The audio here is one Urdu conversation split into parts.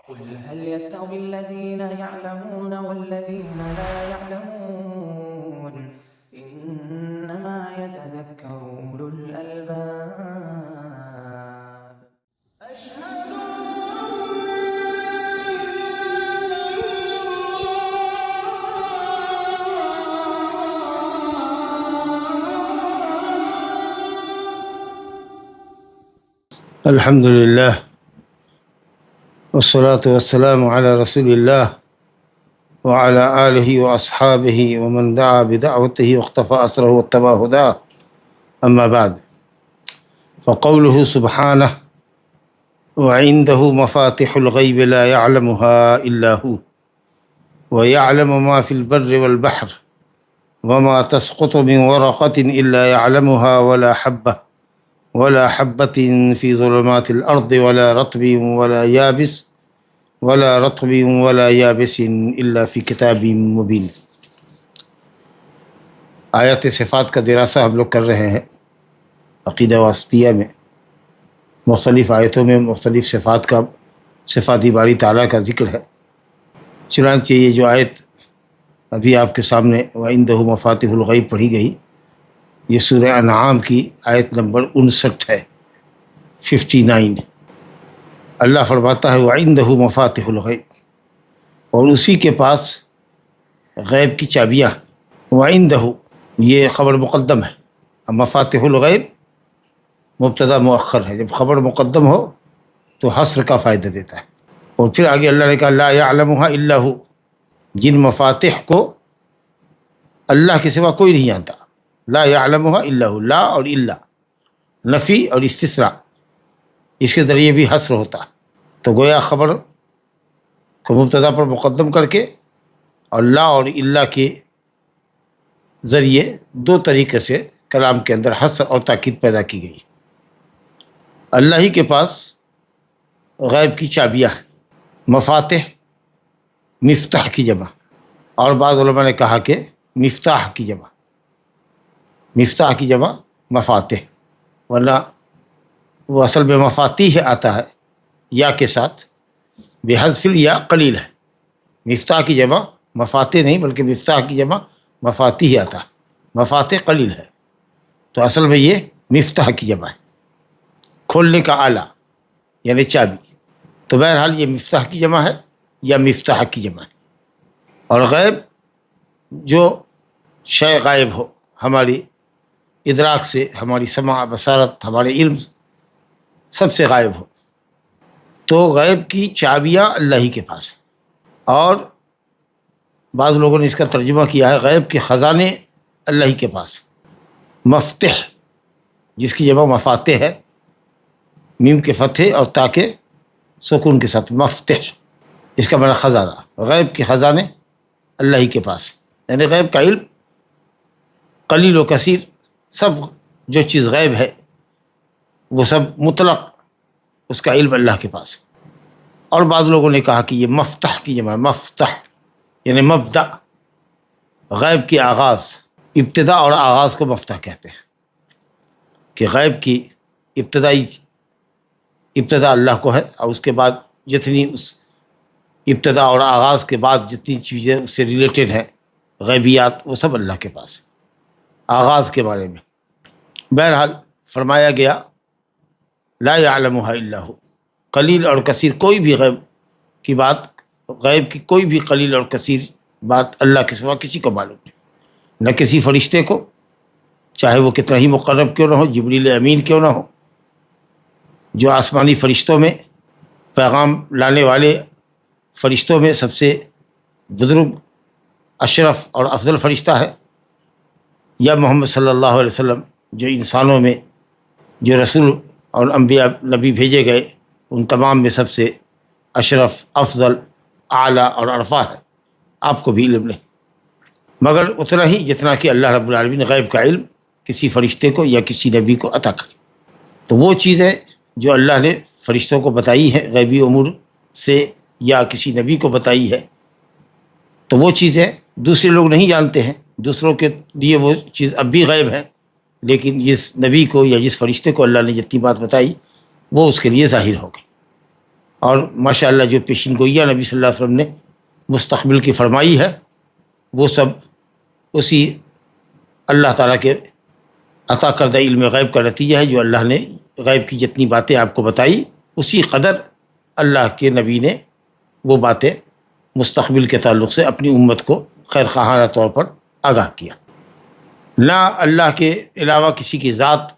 قل هل يستوي الذين يعلمون والذين لا يعلمون إنما يتذكر أولو الألباب أشهد الحمد لله والصلاة والسلام على رسول الله وعلى آله وأصحابه ومن دعا بدعوته واقتفى أثره واتبع هداه أما بعد فقوله سبحانه وعنده مفاتح الغيب لا يعلمها إلا هو ويعلم ما في البر والبحر وما تسقط من ورقة إلا يعلمها ولا حبة في ظلمات الأرض ولا رطب ولا يابس إلا في كتاب مبين۔ آیت صفات کا دراسہ ہم لوگ کر رہے ہیں۔ عقیدہ واسطیہ میں مختلف آیتوں میں مختلف صفات باری تعالیٰ کا ذکر ہے۔ چنانچہ یہ جو آیت ابھی آپ کے سامنے وَعِندَهُ مَفَاتِحُ الْغَيْبِ پڑھی گئی، یہ سورہ انعام کی آیت نمبر 59 ہے، 59۔ اللہ فرماتا ہے وَعِندَهُ مَفَاتِحُ الْغَيْبِ، اور اسی کے پاس غیب کی چابیاں۔ وَعِندَهُ یہ خبر مقدم ہے، مفاتح الغیب مبتدا مؤخر ہے۔ جب خبر مقدم ہو تو حصر کا فائدہ دیتا ہے۔ اور پھر آگے اللہ نے کہا لا يعلمها الا هو، جن مفاتح کو اللہ کے سوا کوئی نہیں جانتا۔ لا يعلمها الا هو، لا اور الا، نفی اور استثناء، اس کے ذریعے بھی حصر ہوتا ہے۔ تو گویا خبر کو مبتدا پر مقدم کر کے اور لا اور الا کے ذریعے دو طریقے سے کلام کے اندر حصر اور تاکید پیدا کی گئی۔ اللہ ہی کے پاس غیب کی چابیاں ہیں۔ مفاتح مفتاح کی جمع، اور بعض علماء نے کہا کہ مفتاح کی جمع، مفتاح کی جمع مفاتح، ورنہ وہ اصل میں مفاتیح آتا ہے یا کے ساتھ، بحذف یا قلیل ہے۔ مفتاح کی جمع مفاتح نہیں بلکہ مفتاح کی جمع مفاتیح آتا ہے، مفاتح قلیل ہے، تو اصل میں یہ مفتاح کی جمع ہے، کھولنے کا آلہ یعنی چابی۔ تو بہرحال یہ مفتاح کی جمع ہے یا مفتاح کی جمع ہے۔ اور غیب جو شے غائب ہو، ہماری ادراک سے، ہماری سماع بصارت، ہمارے علم سب سے غائب ہو، تو غیب کی چابیاں اللہ ہی کے پاس ہیں۔ اور بعض لوگوں نے اس کا ترجمہ کیا ہے غیب کے خزانے اللہ ہی کے پاس ہیں۔ مفتح جس کی جمع مفاتح ہے، میم کے فتح اور تا کے سکون کے ساتھ، مفتح اس کا معنی خزانہ۔ غیب کے خزانے اللہ ہی کے پاس ہیں، یعنی غیب کا علم قلیل و کثیر، سب جو چیز غیب ہے وہ سب مطلق اس کا علم اللہ کے پاس ہے۔ اور بعض لوگوں نے کہا کہ یہ مفتح کی جمع، مفتح یعنی مبدأ، غیب کی آغاز، ابتدا اور آغاز کو مفتح کہتے ہیں، کہ غیب کی ابتدا اللہ کو ہے، اور اس کے بعد جتنی اس ابتدا اور آغاز کے بعد جتنی چیزیں اس سے ریلیٹڈ ہیں غیبیات، وہ سب اللہ کے پاس ہے آغاز کے بارے میں۔ بہرحال فرمایا گیا لا يعلمها الا هو، قلیل اور کثیر کوئی بھی غیب کی بات، غیب کی کوئی بھی قلیل اور کثیر بات اللہ کے سوا کسی کو معلوم نہیں، نہ کسی فرشتے کو، چاہے وہ کتنا ہی مقرب کیوں نہ ہو، جبریل امین کیوں نہ ہو، جو آسمانی فرشتوں میں پیغام لانے والے فرشتوں میں سب سے بزرگ، اشرف اور افضل فرشتہ ہے، یا محمد صلی اللہ علیہ وسلم جو انسانوں میں جو رسول اور انبیاء نبی بھیجے گئے ان تمام میں سب سے اشرف، افضل، اعلیٰ اور عرفہ ہے، آپ کو بھی علم نہیں، مگر اتنا ہی جتنا کہ اللہ رب العالمین غیب کا علم کسی فرشتے کو یا کسی نبی کو عطا کرے۔ تو وہ چیزیں جو اللہ نے فرشتوں کو بتائی ہیں غیبی امور سے یا کسی نبی کو بتائی ہے، تو وہ چیزیں دوسرے لوگ نہیں جانتے ہیں، دوسروں کے لیے وہ چیز اب بھی غیب ہے، لیکن جس نبی کو یا جس فرشتے کو اللہ نے جتنی بات بتائی وہ اس کے لیے ظاہر ہو گئی۔ اور ماشاء اللہ جو پیشین گوئیاں نبی صلی اللہ علیہ وسلم نے مستقبل کی فرمائی ہے وہ سب اسی اللہ تعالیٰ کے عطا کردہ علم غیب کا نتیجہ ہے. جو اللہ نے غیب کی جتنی باتیں آپ کو بتائی اسی قدر اللہ کے نبی نے وہ باتیں مستقبل کے تعلق سے اپنی امت کو خیر خواہانہ طور پر آگاہ کیا. نہ اللہ کے علاوہ کسی کی ذات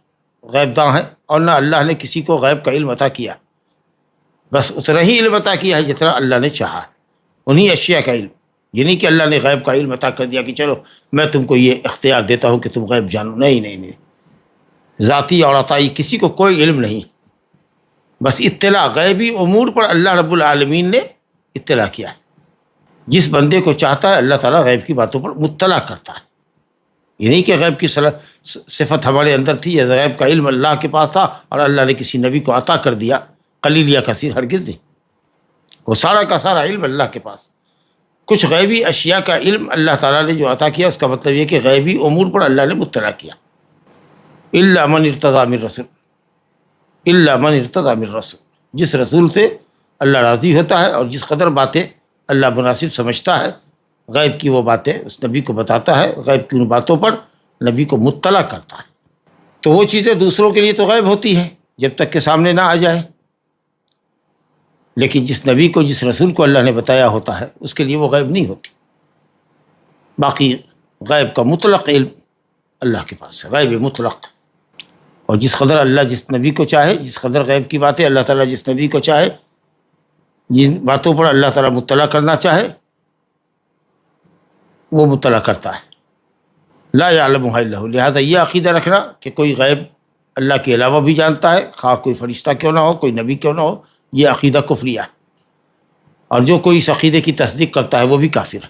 غیب داں ہے اور نہ اللہ نے کسی کو غیب کا علم عطا کیا. بس اتنا ہی علم عطا کیا ہے جتنا اللہ نے چاہا، انہی اشیاء کا علم. یہ نہیں کہ اللہ نے غیب کا علم عطا کر دیا کہ چلو میں تم کو یہ اختیار دیتا ہوں کہ تم غیب جانو. نہیں، ذاتی اور عطائی کسی کو کوئی علم نہیں. بس اطلاع غیبی امور پر اللہ رب العالمین نے اطلاع کیا ہے. جس بندے کو چاہتا ہے اللہ تعالیٰ غیب کی باتوں پر مطلع کرتا ہے. یہ نہیں کہ غیب کی صفت ہمارے اندر تھی یا غیب کا علم اللہ کے پاس تھا اور اللہ نے کسی نبی کو عطا کر دیا، قلیل یا کثیر، ہرگز نہیں. وہ سارا کا سارا علم اللہ کے پاس. کچھ غیبی اشیاء کا علم اللہ تعالیٰ نے جو عطا کیا اس کا مطلب یہ کہ غیبی امور پر اللہ نے مطلع کیا. الا من ارتضی من رسول، الا من ارتضی من رسول، جس رسول سے اللہ راضی ہوتا ہے اور جس قدر باتیں اللہ مناسب سمجھتا ہے غیب کی وہ باتیں اس نبی کو بتاتا ہے، غیب کی ان باتوں پر نبی کو مطلع کرتا ہے. تو وہ چیزیں دوسروں کے لیے تو غیب ہوتی ہیں جب تک کہ سامنے نہ آ جائے، لیکن جس نبی کو جس رسول کو اللہ نے بتایا ہوتا ہے اس کے لیے وہ غیب نہیں ہوتی. باقی غیب کا مطلق علم اللہ کے پاس ہے، غیب مطلق. اور جس قدر اللہ جس نبی کو چاہے، جس قدر غیب کی باتیں اللہ تعالیٰ جس نبی کو چاہے، جن باتوں پر اللہ تعالیٰ مطلع کرنا چاہے وہ مطلع کرتا ہے. لا یعلمها الا هو. لہٰذا یہ عقیدہ رکھنا کہ کوئی غیب اللہ کے علاوہ بھی جانتا ہے، خواہ کوئی فرشتہ کیوں نہ ہو، کوئی نبی کیوں نہ ہو، یہ عقیدہ کفریہ ہے. اور جو کوئی اس عقیدے کی تصدیق کرتا ہے وہ بھی کافر ہے،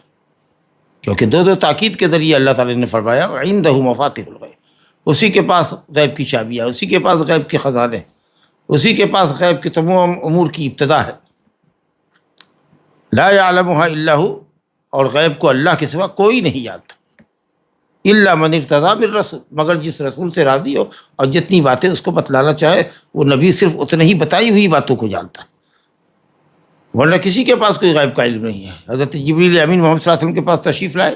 کیونکہ دو تاکید کے ذریعے اللہ تعالیٰ نے فرمایا وعنده مفاتح الغیب، اسی کے پاس غیب کی چابیاں، اسی کے پاس غیب کے خزانے، اسی کے پاس غیب کے تمام امور کی ابتدا ہے. لا یعلمها الا هو، اور غیب کو اللہ کے سوا کوئی نہیں جانتا. الا من ارتضی من رسول، مگر جس رسول سے راضی ہو اور جتنی باتیں اس کو بتلانا چاہے وہ نبی صرف اتنے ہی بتائی ہوئی باتوں کو جانتا ہے، ورنہ کسی کے پاس کوئی غیب کا علم نہیں ہے. حضرت جبریل امین محمد صلی اللہ علیہ وسلم کے پاس تشریف لائے،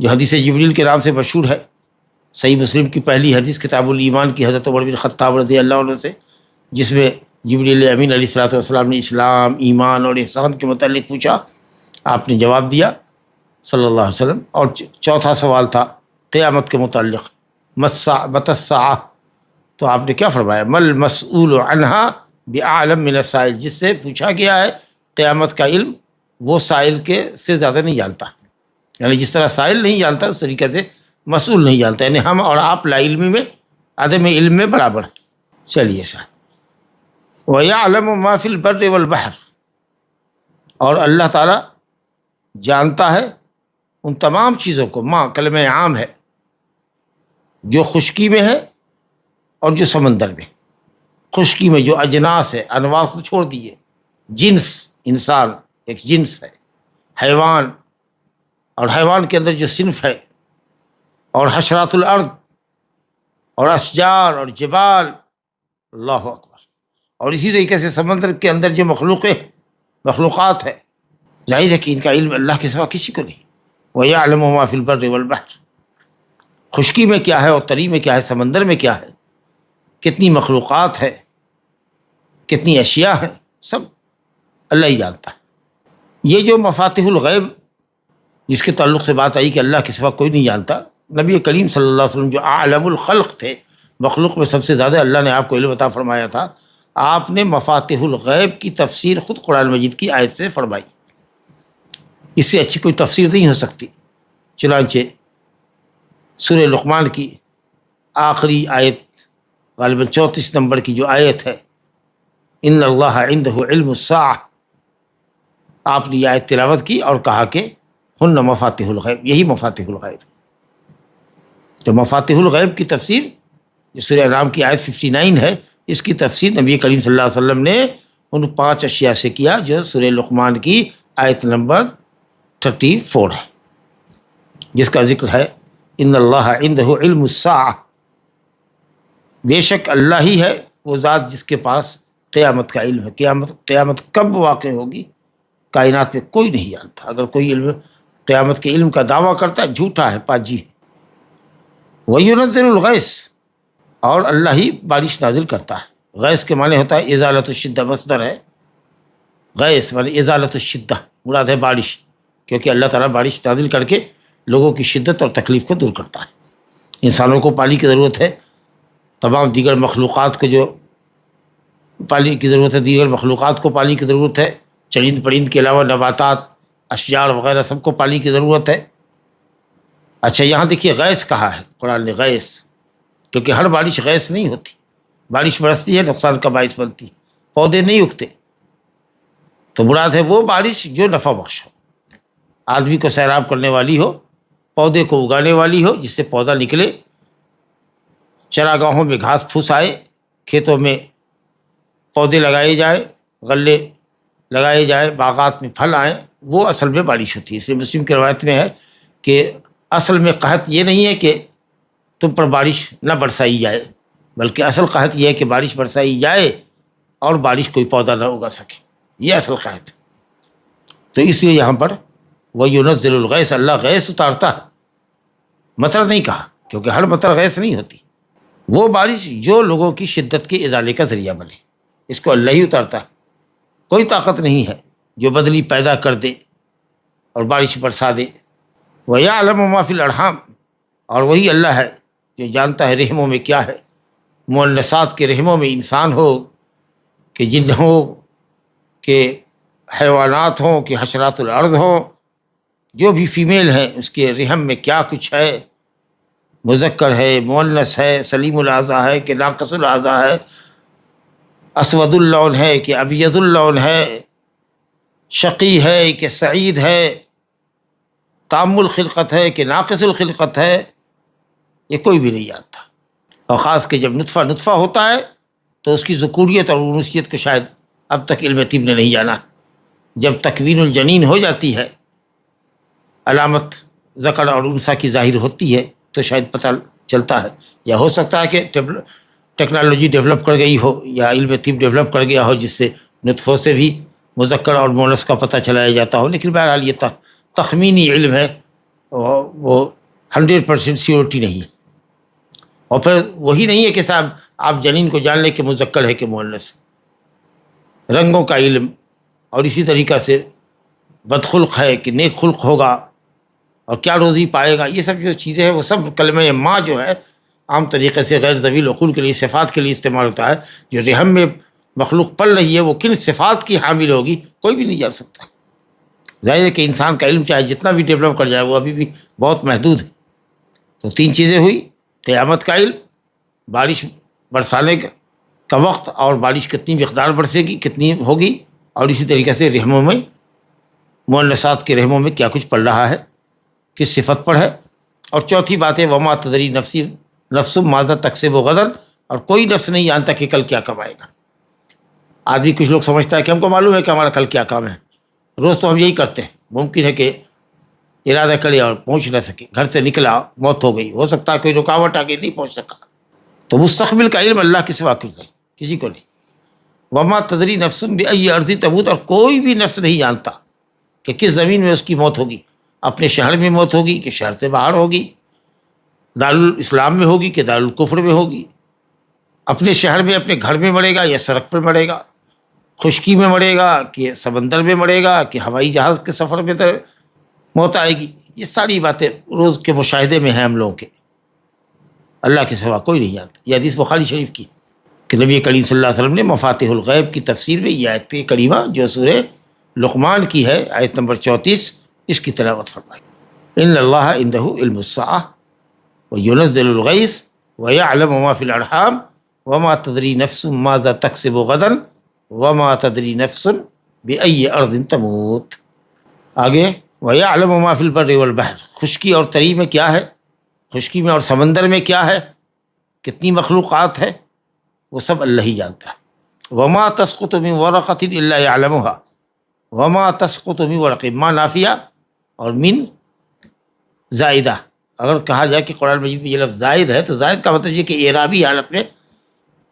جو حدیث جبریل کے نام سے مشہور ہے، صحیح مسلم کی پہلی حدیث کتاب الایمان کی حضرت عمر بن خطاب رضی اللہ عنہ سے، جس میں جبریل امین علیہ الصلوۃ والسلام نے اسلام، ایمان اور احسان کے متعلق پوچھا، آپ نے جواب دیا صلی اللہ علیہ وسلم. اور چوتھا سوال تھا قیامت کے متعلق، متى الساعہ، تو آپ نے کیا فرمایا؟ مل مسئول عنہا بعالم من السائل، جس سے پوچھا گیا ہے قیامت کا علم وہ سائل کے سے زیادہ نہیں جانتا. یعنی جس طرح سائل نہیں جانتا اس طریقے سے مسئول نہیں جانتا. یعنی ہم اور آپ لا علمی میں، عدم علم میں برابر. چلیے صاحب. وَيَعْلَمُ مَا فِي الْبَرِّ وَالْبَحْرِ، اور اللہ تعالیٰ جانتا ہے ان تمام چیزوں کو. ماں کلمہ عام ہے، جو خشکی میں ہے اور جو سمندر میں. خشکی میں جو اجناس ہے، انواع کو چھوڑ دیجیے، جنس، انسان ایک جنس ہے، حیوان، اور حیوان کے اندر جو صنف ہے، اور حشرات الارض، اور اشجار اور جبال، اللہ اکبر. اور اسی طریقے سے سمندر کے اندر جو مخلوقات ہے، ظاہر ہے کہ ان کا علم اللہ کے سوا کسی کو نہیں. وَيَعْلَمُ مَا فِي الْبَرِّ وَالْبَحْرِ، خشکی میں کیا ہے اور تری میں کیا ہے، سمندر میں کیا ہے، کتنی مخلوقات ہے، کتنی اشیاء ہیں، سب اللہ ہی جانتا ہے. یہ جو مفاتح الغیب جس کے تعلق سے بات آئی کہ اللہ کے سوا کوئی نہیں جانتا، نبی کریم صلی اللہ علیہ وسلم جو اعلم الخلق تھے، مخلوق میں سب سے زیادہ اللہ نے آپ کو علم عطا فرمایا تھا، آپ نے مفاتح الغیب کی تفسیر خود قرآن مجید کی آیت سے فرمائی. اس سے اچھی کوئی تفسیر نہیں ہو سکتی. چنانچہ سورہ لقمان کی آخری آیت، غالباً 34 نمبر کی جو آیت ہے، ان اللہ عندہ علم الساعہ، آپ نے یہ آیت تلاوت کی اور کہا کہ ہن مفاتح الغیب، یہی مفاتح الغیب. تو مفاتح الغیب کی تفسیر جو سورہ انعام کی آیت 59 ہے، اس کی تفسیر نبی کریم صلی اللہ علیہ وسلم نے ان 5 اشیاء سے کیا جو سورہ لقمان کی آیت نمبر 34 ہے، جس کا ذکر ہے ان اللہ عندہ علم الساعہ، بے شک اللہ ہی ہے وہ ذات جس کے پاس قیامت کا علم ہے. قیامت کب واقع ہوگی کائنات میں کوئی نہیں جانتا. اگر کوئی علم قیامت کے علم کا دعویٰ کرتا ہے جھوٹا ہے، پاجی ہے. وَيُنَزِّلُ الْغَيْثَ، اور اللہ ہی بارش نازل کرتا ہے. غیث کے معنی ہوتا ہے ازالۃ الشدہ، مصدر ہے. غیث معنی ازالۃ الشدہ، مراد ہے بارش، کیونکہ اللہ تعالیٰ بارش نازل کر کے لوگوں کی شدت اور تکلیف کو دور کرتا ہے. انسانوں کو پانی کی ضرورت ہے، تمام دیگر مخلوقات کو جو پانی کی ضرورت ہے، دیگر مخلوقات کو پانی کی ضرورت ہے، چرند پرند کے علاوہ نباتات، اشجار وغیرہ سب کو پانی کی ضرورت ہے. اچھا یہاں دیکھیے غیث کہا ہے قرآن نے، غیث، کیونکہ ہر بارش غیث نہیں ہوتی. بارش برستی ہے نقصان کا باعث بنتی، پودے نہیں اگتے. تو مراد ہے وہ بارش جو نفع بخش ہو، آدمی کو سیراب کرنے والی ہو، پودے کو اگانے والی ہو، جس سے پودا نکلے، چراگاہوں میں گھاس پھوس آئے، کھیتوں میں پودے لگائے جائیں، غلے لگائے جائیں، باغات میں پھل آئیں، وہ اصل میں بارش ہوتی ہے. اس لیے مسلم کی روایت میں ہے کہ اصل میں قحط یہ نہیں ہے کہ تم پر بارش نہ برسائی جائے، بلکہ اصل قحط یہ ہے کہ بارش برسائی جائے اور بارش کوئی پودا نہ اگا سکے، یہ اصل قحط. تو اس لیے یہاں پر وَيُنَزِّلُ الْغَيْثَ، اللہ غیث اتارتا ہے. مطر نہیں کہا کیونکہ ہر مطر غیث نہیں ہوتی. وہ بارش جو لوگوں کی شدت کے ازالے کا ذریعہ بنے، اس کو اللہ ہی اتارتا ہے. کوئی طاقت نہیں ہے جو بدلی پیدا کر دے اور بارش برسا دے. وَيَعْلَمُ مَا فِي الْأَرْحَامِ، اور وہی اللہ ہے جو جانتا ہے رحموں میں کیا ہے. مؤنثات کے رحموں میں انسان ہو کہ جن ہو کہ حیوانات ہوں کہ حشرات الارض ہوں، جو بھی فیمیل ہیں اس کے رحم میں کیا کچھ ہے، مذکر ہے، مؤنث ہے، سلیم الاعضاء ہے کہ ناقص الاعضاء ہے، اسود اللون ہے کہ ابیض اللون ہے، شقی ہے کہ سعید ہے، تام الخلقت ہے کہ ناقص الخلقت ہے، یہ کوئی بھی نہیں جانتا. اور خاص کہ جب نطفہ ہوتا ہے تو اس کی ذکوریت اور انوثیت کو شاید اب تک علم طب نے نہیں جانا. جب تکوین الجنین ہو جاتی ہے، علامت ذکر اور انثیٰ کی ظاہر ہوتی ہے، تو شاید پتہ چلتا ہے. یا ہو سکتا ہے کہ ٹیکنالوجی ڈیولپ کر گئی ہو یا علم طب ڈیولپ کر گیا ہو جس سے نطفوں سے بھی مذکر اور مؤنث کا پتہ چلایا جاتا ہو. لیکن بہرحال یہ تخمینی علم ہے، وہ 100% سیورٹی نہیں ہے. اور پھر وہی نہیں ہے کہ صاحب آپ جنین کو جان لیں کہ مذکر ہے کہ مؤنث. رنگوں کا علم، اور اسی طریقہ سے بدخلق ہے کہ نیک خلق ہوگا اور کیا روزی پائے گا، یہ سب جو چیزیں ہیں وہ سب کلمہ ماں جو ہے عام طریقے سے غیر ذوی العقول کے لیے، صفات کے لیے استعمال ہوتا ہے. جو رحم میں مخلوق پل رہی ہے وہ کن صفات کی حامل ہوگی کوئی بھی نہیں جان سکتا. ظاہر ہے کہ انسان کا علم چاہے جتنا بھی ڈیولپ کر جائے وہ ابھی بھی بہت محدود ہے. تو 3 چیزیں ہوئی، قیامت کا علم، بارش برسانے کا وقت اور بارش کتنی مقدار برسے گی، کتنی ہوگی، اور اسی طریقے سے رحموں میں، مؤنثات کے رحموں میں کیا کچھ پڑ رہا ہے، کس صفت پر ہے. اور چوتھی بات ہے وما تدری نفس ماذا تکسب غدا، اور کوئی نفس نہیں جانتا کہ کل کیا کمائے گا. آدمی کچھ لوگ سمجھتا ہے کہ ہم کو معلوم ہے کہ ہمارا کل کیا کام ہے، روز تو ہم یہی کرتے ہیں. ممکن ہے کہ ارادہ کرے اور پہنچ نہ سکے، گھر سے نکلا موت ہو گئی، ہو سکتا ہے کوئی رکاوٹ آ کے نہیں پہنچ سکا. تو مستقبل کا علم اللہ کے سوا کچھ نہیں، کسی کو نہیں. وما تدری نفس بأی ارض تموت، اور کوئی بھی نفس نہیں جانتا کہ کس زمین میں اس کی موت ہوگی. اپنے شہر میں موت ہوگی کہ شہر سے باہر ہوگی، دارالاسلام میں ہوگی کہ دارالکفر میں ہوگی، اپنے شہر میں اپنے گھر میں مرے گا یا سڑک پر مرے گا، خشکی میں مرے گا کہ سمندر میں مرے گا کہ ہوائی جہاز کے سفر میں موت آئے گی. یہ ساری باتیں روز کے مشاہدے میں ہیں ہم لوگوں کے، اللہ کے سوا کوئی نہیں جانتا. یہ حدیث بخاری شریف کی کہ نبی کریم صلی اللہ علیہ وسلم نے مفاتیح الغیب کی تفسیر میں یہ آیت کریمہ جو سورہ لقمان کی ہے، آیت نمبر 34، اس کی تلاوت فرمائی. ان اللہ عندہ علم الساعہ وینزل الغیث ویعلم ما فی الارحام وما تدری نفس ماذا تکسب غدا وما تدری نفس بأی ارض تموت. آگے ویعلم ما فی البر والبحر، خشکی اور تری میں کیا ہے، خشکی میں اور سمندر میں کیا ہے، کتنی مخلوقات ہے، وہ سب اللہ ہی جانتا ہے. وما تسقط من ورقۃ الا یعلمها، وما تسقط من ورق، ما نافیہ اور من زائدہ. اگر کہا جائے کہ قرآن مجید میں یہ لفظ زائد ہے تو زائد کا مطلب یہ کہ اعرابی حالت میں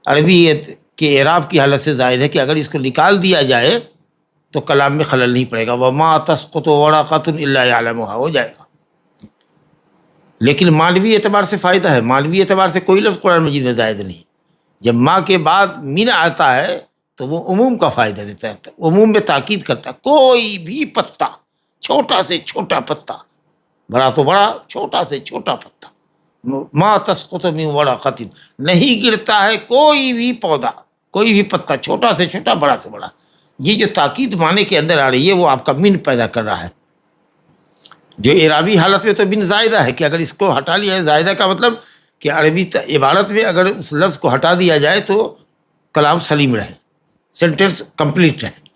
عربی کہ اعراب کی حالت سے زائد ہے کہ اگر اس کو نکال دیا جائے تو کلام میں خلل نہیں پڑے گا، وَمَا تَسْقُطُ وَرَقَةٌ إِلَّا يَعْلَمُهَا ہو جائے گا۔ لیکن معنوی اعتبار سے فائدہ ہے، معنوی اعتبار سے کوئی لفظ قرآن مجید میں زائد نہیں۔ جب ماں کے بعد من آتا ہے تو وہ عموم کا فائدہ دیتا ہے، عموم میں تاکید کرتا ہے، کوئی بھی پتا، چھوٹا سے چھوٹا پتا، بڑا تو بڑا، چھوٹا سے چھوٹا پتا، ما تسقط من ورقۃ، نہیں گرتا ہے کوئی بھی پودا، کوئی بھی پتا، چھوٹا سے چھوٹا، بڑا سے بڑا۔ یہ جو تاکید معنی کے اندر آ رہی ہے وہ آپ کا من پیدا کر رہا ہے۔ جو اعرابی حالت میں تو بن زائدہ ہے کہ اگر اس کو ہٹا لیا ہے، زائدہ کا مطلب کہ عربی عبارت میں اگر اس لفظ کو ہٹا دیا جائے تو کلام سلیم رہے، سینٹینس کمپلیٹ رہے۔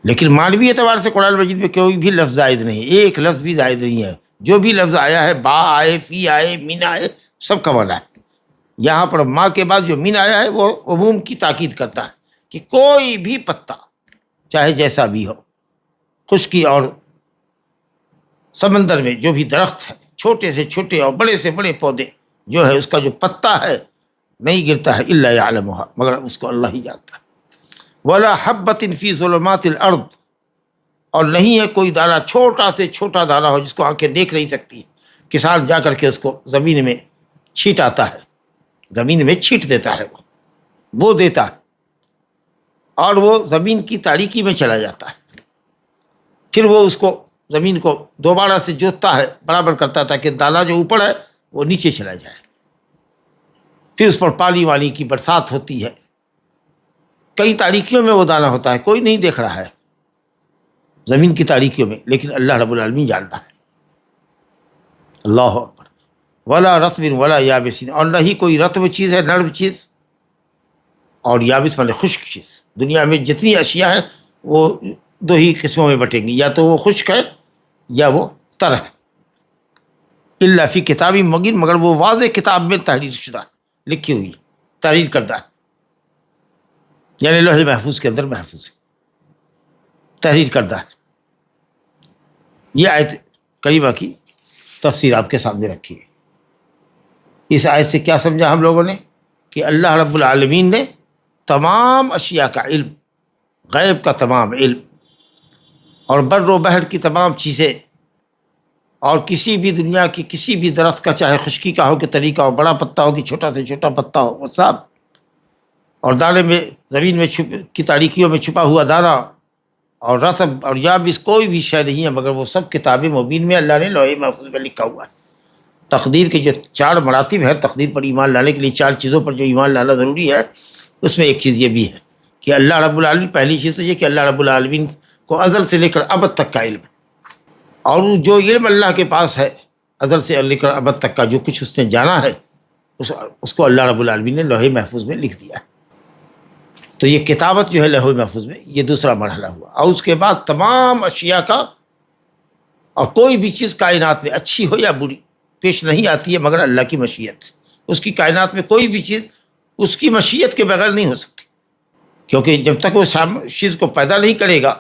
لیکن معنوی اعتبار سے قرآن مجید میں کوئی بھی لفظ زائد نہیں، ایک لفظ بھی زائد نہیں ہے۔ جو بھی لفظ آیا ہے، با آئے، فی آئے، من آئے، سب کا معنی ہے۔ یہاں پر ماں کے بعد جو من آیا ہے وہ عموم کی تاکید کرتا ہے کہ کوئی بھی پتا چاہے جیسا بھی ہو، خشکی اور سمندر میں جو بھی درخت ہے، چھوٹے سے چھوٹے اور بڑے سے بڑے پودے، جو ہے اس کا جو پتا ہے نہیں گرتا ہے، الا یعلمها، مگر اس کو اللہ ہی جانتا ہے۔ ولا حبۃ فی ظلمات الارض، اور نہیں ہے کوئی دانہ، چھوٹا سے چھوٹا دانہ ہو جس کو آنکھیں دیکھ نہیں سکتی، کسان جا کر کے اس کو زمین میں چھیٹ آتا ہے، زمین میں چھیٹ دیتا ہے، وہ بو دیتا ہے، اور وہ زمین کی تاریکی میں چلا جاتا ہے۔ پھر وہ اس کو زمین کو دوبارہ سے جوتتا ہے، برابر کرتا ہے تاکہ دانہ جو اوپر ہے وہ نیچے چلا جائے۔ پھر اس پر پانی وانی کی برسات ہوتی ہے، کئی تاریکیوں میں وہ دانہ ہوتا ہے، کوئی نہیں دیکھ رہا ہے زمین کی تاریکیوں میں، لیکن اللہ رب العالمین جان رہا ہے۔ اللہ اکبر۔ ولا رطب ولا یابس، اور نہ ہی کوئی رطب چیز ہے، نرم چیز، اور یابس والی خشک چیز۔ دنیا میں جتنی اشیاء ہیں وہ دو ہی قسموں میں بٹیں گی، یا تو وہ خشک ہے یا وہ تر ہے۔ الا فی کتاب مبین، مگر وہ واضح کتاب میں تحریر شدہ، لکھی ہوئی، تحریر کردہ ہے، یعنی لوح محفوظ کے اندر محفوظ ہے، تحریر کردہ ہے۔ یہ آیت کریمہ کی تفسیر آپ کے سامنے رکھی ہے۔ اس آیت سے کیا سمجھا ہم لوگوں نے؟ کہ اللہ رب العالمین نے تمام اشیاء کا علم، غیب کا تمام علم، اور بر و بحر کی تمام چیزیں، اور کسی بھی دنیا کی کسی بھی درخت کا، چاہے خشکی کا ہو کہ طریقہ ہو، بڑا پتا ہو کہ چھوٹا سے چھوٹا پتا ہو، وہ سب، اور دانے میں زمین میں کی تاریکیوں میں چھپا ہوا دانہ، اور رطب اور یابس، کوئی بھی شے نہیں ہے مگر وہ سب کتاب مبین میں اللہ نے لوح محفوظ میں لکھا ہوا ہے۔ تقدیر کے جو 4 مراتب ہے، تقدیر پر ایمان لانے کے لیے 4 چیزوں پر جو ایمان لانا ضروری ہے، اس میں ایک چیز یہ بھی ہے کہ اللہ رب العالمین، پہلی چیز تو یہ کہ اللہ رب العالمین کو ازل سے لے کر ابد تک کا علم ہے، اور جو علم اللہ کے پاس ہے ازل سے لے کر ابد تک کا، جو کچھ اس نے جانا ہے اس کو اللہ رب العالمین نے لوح محفوظ میں لکھ دیا ہے۔ تو یہ کتابت جو ہے لوح محفوظ میں، یہ دوسرا مرحلہ ہوا۔ اور اس کے بعد تمام اشیاء کا، اور کوئی بھی چیز کائنات میں اچھی ہو یا بری پیش نہیں آتی ہے مگر اللہ کی مشیت سے۔ اس کی کائنات میں کوئی بھی چیز اس کی مشیت کے بغیر نہیں ہو سکتی، کیونکہ جب تک وہ چیز کو پیدا نہیں کرے گا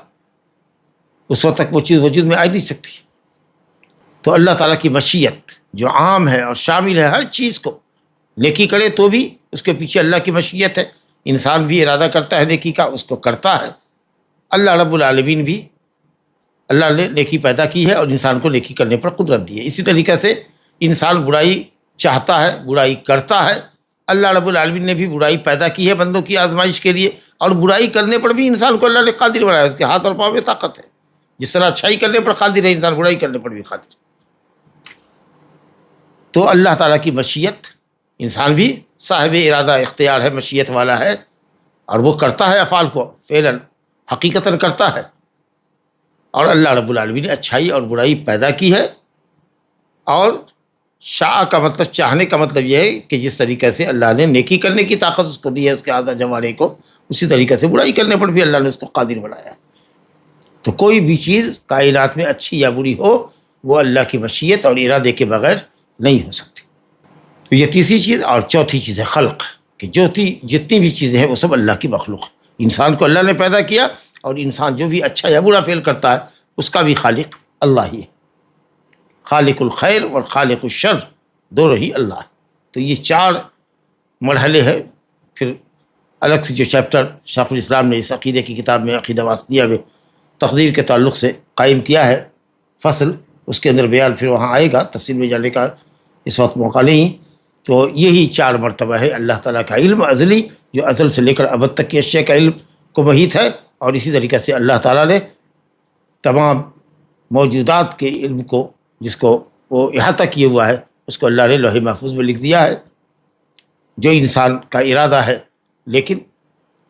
اس وقت تک وہ چیز وجود میں آ نہیں سکتی۔ تو اللہ تعالیٰ کی مشیت جو عام ہے اور شامل ہے ہر چیز کو، نیکی کرے تو بھی اس کے پیچھے اللہ کی مشیت ہے، انسان بھی ارادہ کرتا ہے نیکی کا، اس کو کرتا ہے۔ اللہ رب العالمین بھی، اللہ نے نیکی پیدا کی ہے اور انسان کو نیکی کرنے پر قدرت دی ہے۔ اسی طریقے سے انسان برائی چاہتا ہے، برائی کرتا ہے، اللہ رب العالمین نے بھی برائی پیدا کی ہے بندوں کی آزمائش کے لیے، اور برائی کرنے پر بھی انسان کو اللہ نے قادر بنایا، اس کے ہاتھ اور پاؤں میں طاقت ہے۔ جس طرح اچھائی کرنے پر قادر ہے انسان، برائی کرنے پر بھی قادر ہے۔ تو اللہ تعالیٰ کی مشیت، انسان بھی صاحب ارادہ اختیار ہے، مشیت والا ہے، اور وہ کرتا ہے افعال کو، فعلاً حقیقتاً کرتا ہے۔ اور اللہ رب العالمین نے اچھائی اور برائی پیدا کی ہے، اور شاء کا مطلب چاہنے کا مطلب یہ ہے کہ جس طریقے سے اللہ نے نیکی کرنے کی طاقت اس کو دی ہے اس کے اعضاء جوارح کو، اسی طریقے سے برائی کرنے پر بھی اللہ نے اس کو قادر بنایا ہے۔ تو کوئی بھی چیز کائنات میں اچھی یا بری ہو وہ اللہ کی مشیت اور ارادے کے بغیر نہیں ہو سکتی۔ تو یہ تیسری چیز، اور چوتھی چیز ہے خلق، کہ جتنی بھی چیزیں ہیں وہ سب اللہ کی مخلوق ہے۔ انسان کو اللہ نے پیدا کیا، اور انسان جو بھی اچھا یا برا فعل کرتا ہے اس کا بھی خالق اللہ ہی ہے۔ خالق الخیر اور خالق الشر دونوں ہی اللہ ہے۔ تو یہ 4 مرحلے ہیں۔ پھر الگ سے جو چیپٹر شیخ الاسلام نے اس عقیدے کی کتاب میں عقیدہ واسطیہ میں تقدیر کے تعلق سے قائم کیا ہے فصل، اس کے اندر بیان پھر وہاں آئے گا، تفصیل میں جانے کا اس وقت موقع نہیں۔ تو یہی 4 مرتبہ ہے اللہ تعالیٰ کا علم ازلی، جو ازل سے لے کر ابد تک کی اشیاء کا علم کو محیط ہے، اور اسی طریقے سے اللہ تعالیٰ نے تمام موجودات کے علم کو، جس کو وہ احاطہ کیے ہوا ہے، اس کو اللہ نے لوح محفوظ میں لکھ دیا ہے، جو انسان کا ارادہ ہے، لیکن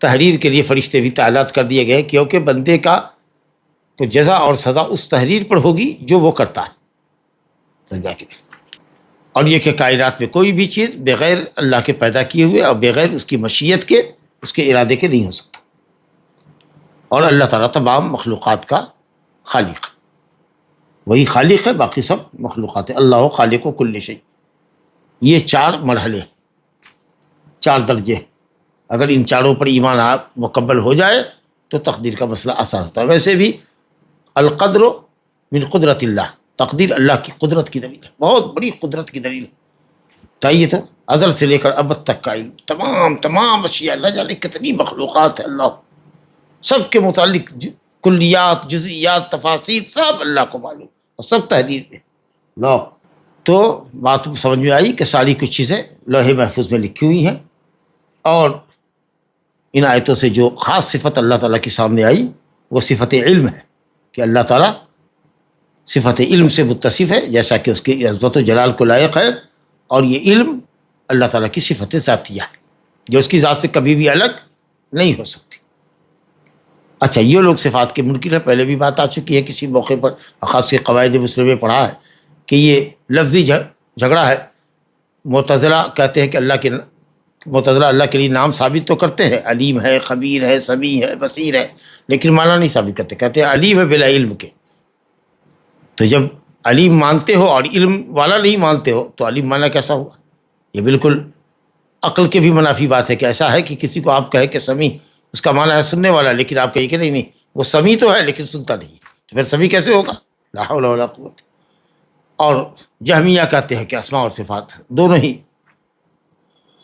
تحریر کے لیے فرشتے بھی تعینات کر دیے گئے، کیونکہ بندے کا تو جزا اور سزا اس تحریر پر ہوگی جو وہ کرتا ہے، سمجھا کہ؟ اور یہ کہ کائنات میں کوئی بھی چیز بغیر اللہ کے پیدا کیے ہوئے اور بغیر اس کی مشیت کے، اس کے ارادے کے نہیں ہو سکتا، اور اللہ تعالیٰ تمام مخلوقات کا خالق، وہی خالق ہے، باقی سب مخلوقات ہیں۔ اللہ خالق و کل شیء، یہ 4 مرحلے، 4 درجے، اگر ان 4 پر ایمان مکمل ہو جائے تو تقدیر کا مسئلہ آسان ہوتا ہے۔ ویسے بھی القدر من قدرت اللہ، تقدیر اللہ کی قدرت کی دلیل ہے، بہت بڑی قدرت کی دلیل ہے۔ چاہیے تو ازل سے لے کر ابد تک کا علم، تمام اشیاء، اللہ جانے کتنی مخلوقات ہیں، اللہ سب کے متعلق کلیات، جزئیات، تفاصیل سب اللہ کو معلوم، اور سب تحریر میں لوح۔ تو بات سمجھ میں آئی کہ ساری کچھ چیزیں لوح محفوظ میں لکھی ہوئی ہیں، اور ان آیتوں سے جو خاص صفت اللہ تعالیٰ کے سامنے آئی وہ صفت علم ہے، کہ اللہ تعالیٰ صفت علم سے متصف ہے، جیسا کہ اس کی عظمت و جلال کو لائق ہے، اور یہ علم اللہ تعالیٰ کی صفت ذاتیہ ہے، جو اس کی ذات سے کبھی بھی الگ نہیں ہو سکتی۔ اچھا، یہ لوگ صفات کے منکر ہیں، پہلے بھی بات آ چکی ہے کسی موقع پر، خاص کے قواعد مسلم میں پڑھا ہے کہ یہ لفظی جھگڑا ہے۔ معتزلہ کہتے ہیں کہ معتزلہ اللہ کے لیے نام ثابت تو کرتے ہیں، علیم ہے، خبیر ہے، سمیع ہے، بصیر ہے، لیکن معنی نہیں ثابت کرتے، کہتے ہیں علیم ہے بلا علم کے۔ تو جب علیم مانتے ہو اور علم والا نہیں مانتے ہو تو علیم معنی کیسا ہوا؟ یہ بالکل عقل کے بھی منافی بات ہے کہ ایسا ہے کہ کسی کو آپ کہے کہ سمیع، اس کا معنی ہے سننے والا، لیکن آپ کہیں کہ نہیں وہ سمیع تو ہے لیکن سنتا نہیں، تو پھر سمیع کیسے ہوگا؟ لا حول ولا قوت۔ اور جہمیہ کہتے ہیں کہ اسماء اور صفات دونوں ہی،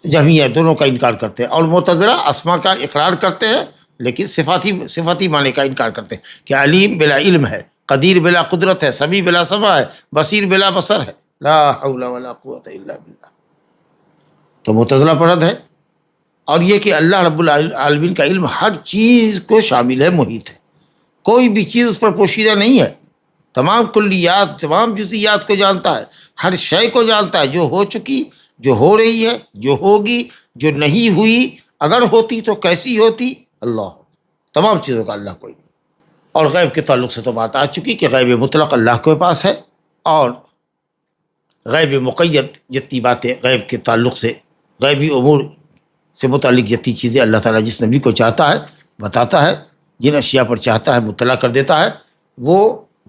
جہمیہ دونوں کا انکار کرتے ہیں، اور معتزلہ اسماء کا اقرار کرتے ہیں لیکن صفاتی معنی کا انکار کرتے ہیں کہ علیم بلا علم ہے، قدیر بلا قدرت ہے، سمیع بلا سمع ہے، بصیر بلا بصر ہے، لا حول ولا قوت الا باللہ۔ تو معتزلہ پر رد ہے۔ اور یہ کہ اللہ رب العالمین کا علم ہر چیز کو شامل ہے، محیط ہے، کوئی بھی چیز اس پر پوشیدہ نہیں ہے، تمام کلیات، تمام جزئیات کو جانتا ہے، ہر شے کو جانتا ہے، جو ہو چکی، جو ہو رہی ہے، جو ہوگی، جو نہیں ہوئی، اگر ہوتی تو کیسی ہوتی، اللہ، تمام چیزوں کا اللہ کو علم۔ اور غیب کے تعلق سے تو بات آ چکی کہ غیب مطلق اللہ کے پاس ہے، اور غیب مقید جتنی باتیں غیب کے تعلق سے، غیبی امور سے متعلق جتنی چیزیں اللہ تعالیٰ جس نبی کو چاہتا ہے بتاتا ہے، جن اشیاء پر چاہتا ہے مطلع کر دیتا ہے، وہ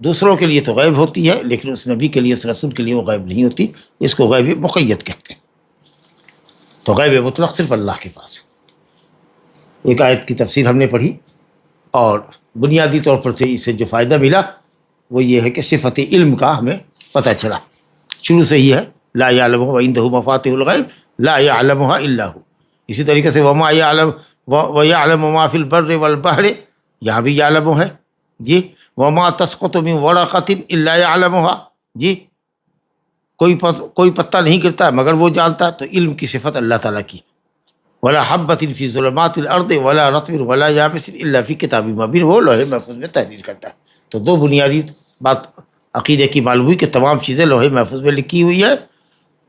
دوسروں کے لیے تو غیب ہوتی ہے، لیکن اس نبی کے لیے، اس رسول کے لیے وہ غیب نہیں ہوتی، اس کو غیب مقید کہتے ہیں۔ تو غیب مطلق صرف اللہ کے پاس ہے۔ ایک آیت کی تفسیر ہم نے پڑھی، اور بنیادی طور پر سے اسے جو فائدہ ملا وہ یہ ہے کہ صفت علم کا ہمیں پتہ چلا، شروع سے ہی ہے، لا یعلم وعنده مفاتیح الغیب لا یعلمها الا هو۔ اسی طریقے سے وما یعلم ویعلم ما فی البر والبحر، یہاں بھی یعلم ہے جی، وما تسقط من ورقۃ الا یعلمها جی، کوئی پتا نہیں گرتا ہے مگر وہ جانتا ہے، تو علم کی صفت اللہ تعالیٰ کی۔ ولا حبۃ فی ظلمات الارض ولا رطب ولا یابس الا فی کتاب مبین، وہ لوح محفوظ میں تحریر کرتا ہے۔ تو 2 بنیادی بات عقیدے کی معلوم ہوئی کہ تمام چیزیں لوح محفوظ میں لکھی ہوئی ہے،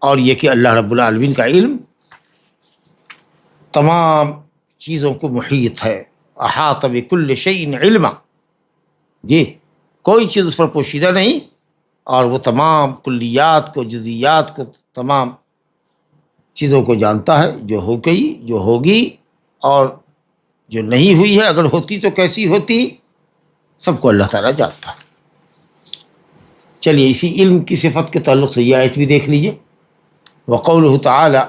اور یہ کہ اللہ رب العالمین کا علم تمام چیزوں کو محیط ہے، احاط بکل شیء علما جی، کوئی چیز اس پر پوشیدہ نہیں، اور وہ تمام کلیات کو، جزئیات کو، تمام چیزوں کو جانتا ہے، جو ہو گئی، جو ہوگی، اور جو نہیں ہوئی ہے، اگر ہوتی تو کیسی ہوتی، سب کو اللہ تعالیٰ جانتا ہے۔ چلیے اسی علم کی صفت کے تعلق سے یہ آیت بھی دیکھ لیجیے، وقولہ تعالی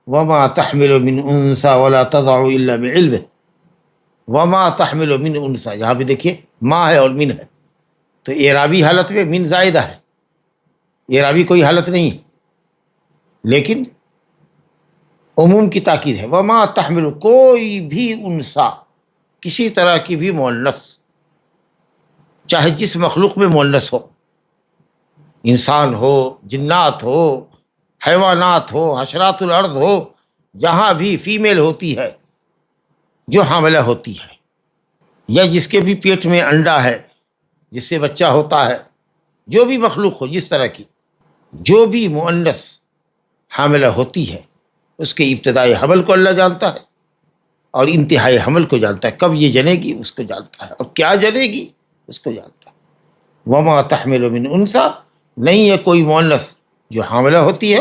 وما تحمل من انثى ولا تضع الا بعلمه، وما تحمل من انثى، یہاں بھی دیکھیے ما ہے اور من ہے، تو اعرابی حالت میں من زائدہ ہے، اعرابی کوئی حالت نہیں، لیکن عموم کی تاکید ہے۔ وما تحمل، کوئی بھی انسا، کسی طرح کی بھی مؤنث، چاہے جس مخلوق میں مؤنث ہو، انسان ہو، جنات ہو، حیوانات ہو، حشرات الارض ہو، جہاں بھی فیمیل ہوتی ہے جو حاملہ ہوتی ہے، یا جس کے بھی پیٹ میں انڈا ہے جس سے بچہ ہوتا ہے، جو بھی مخلوق ہو جس طرح کی، جو بھی مؤنث حاملہ ہوتی ہے، اس کے ابتدائی حمل کو اللہ جانتا ہے اور انتہائی حمل کو جانتا ہے، کب یہ جنے گی اس کو جانتا ہے، اور کیا جنے گی اس کو جانتا ہے۔ وما تحمل من انثی، نہیں ہے کوئی مؤنث جو حاملہ ہوتی ہے،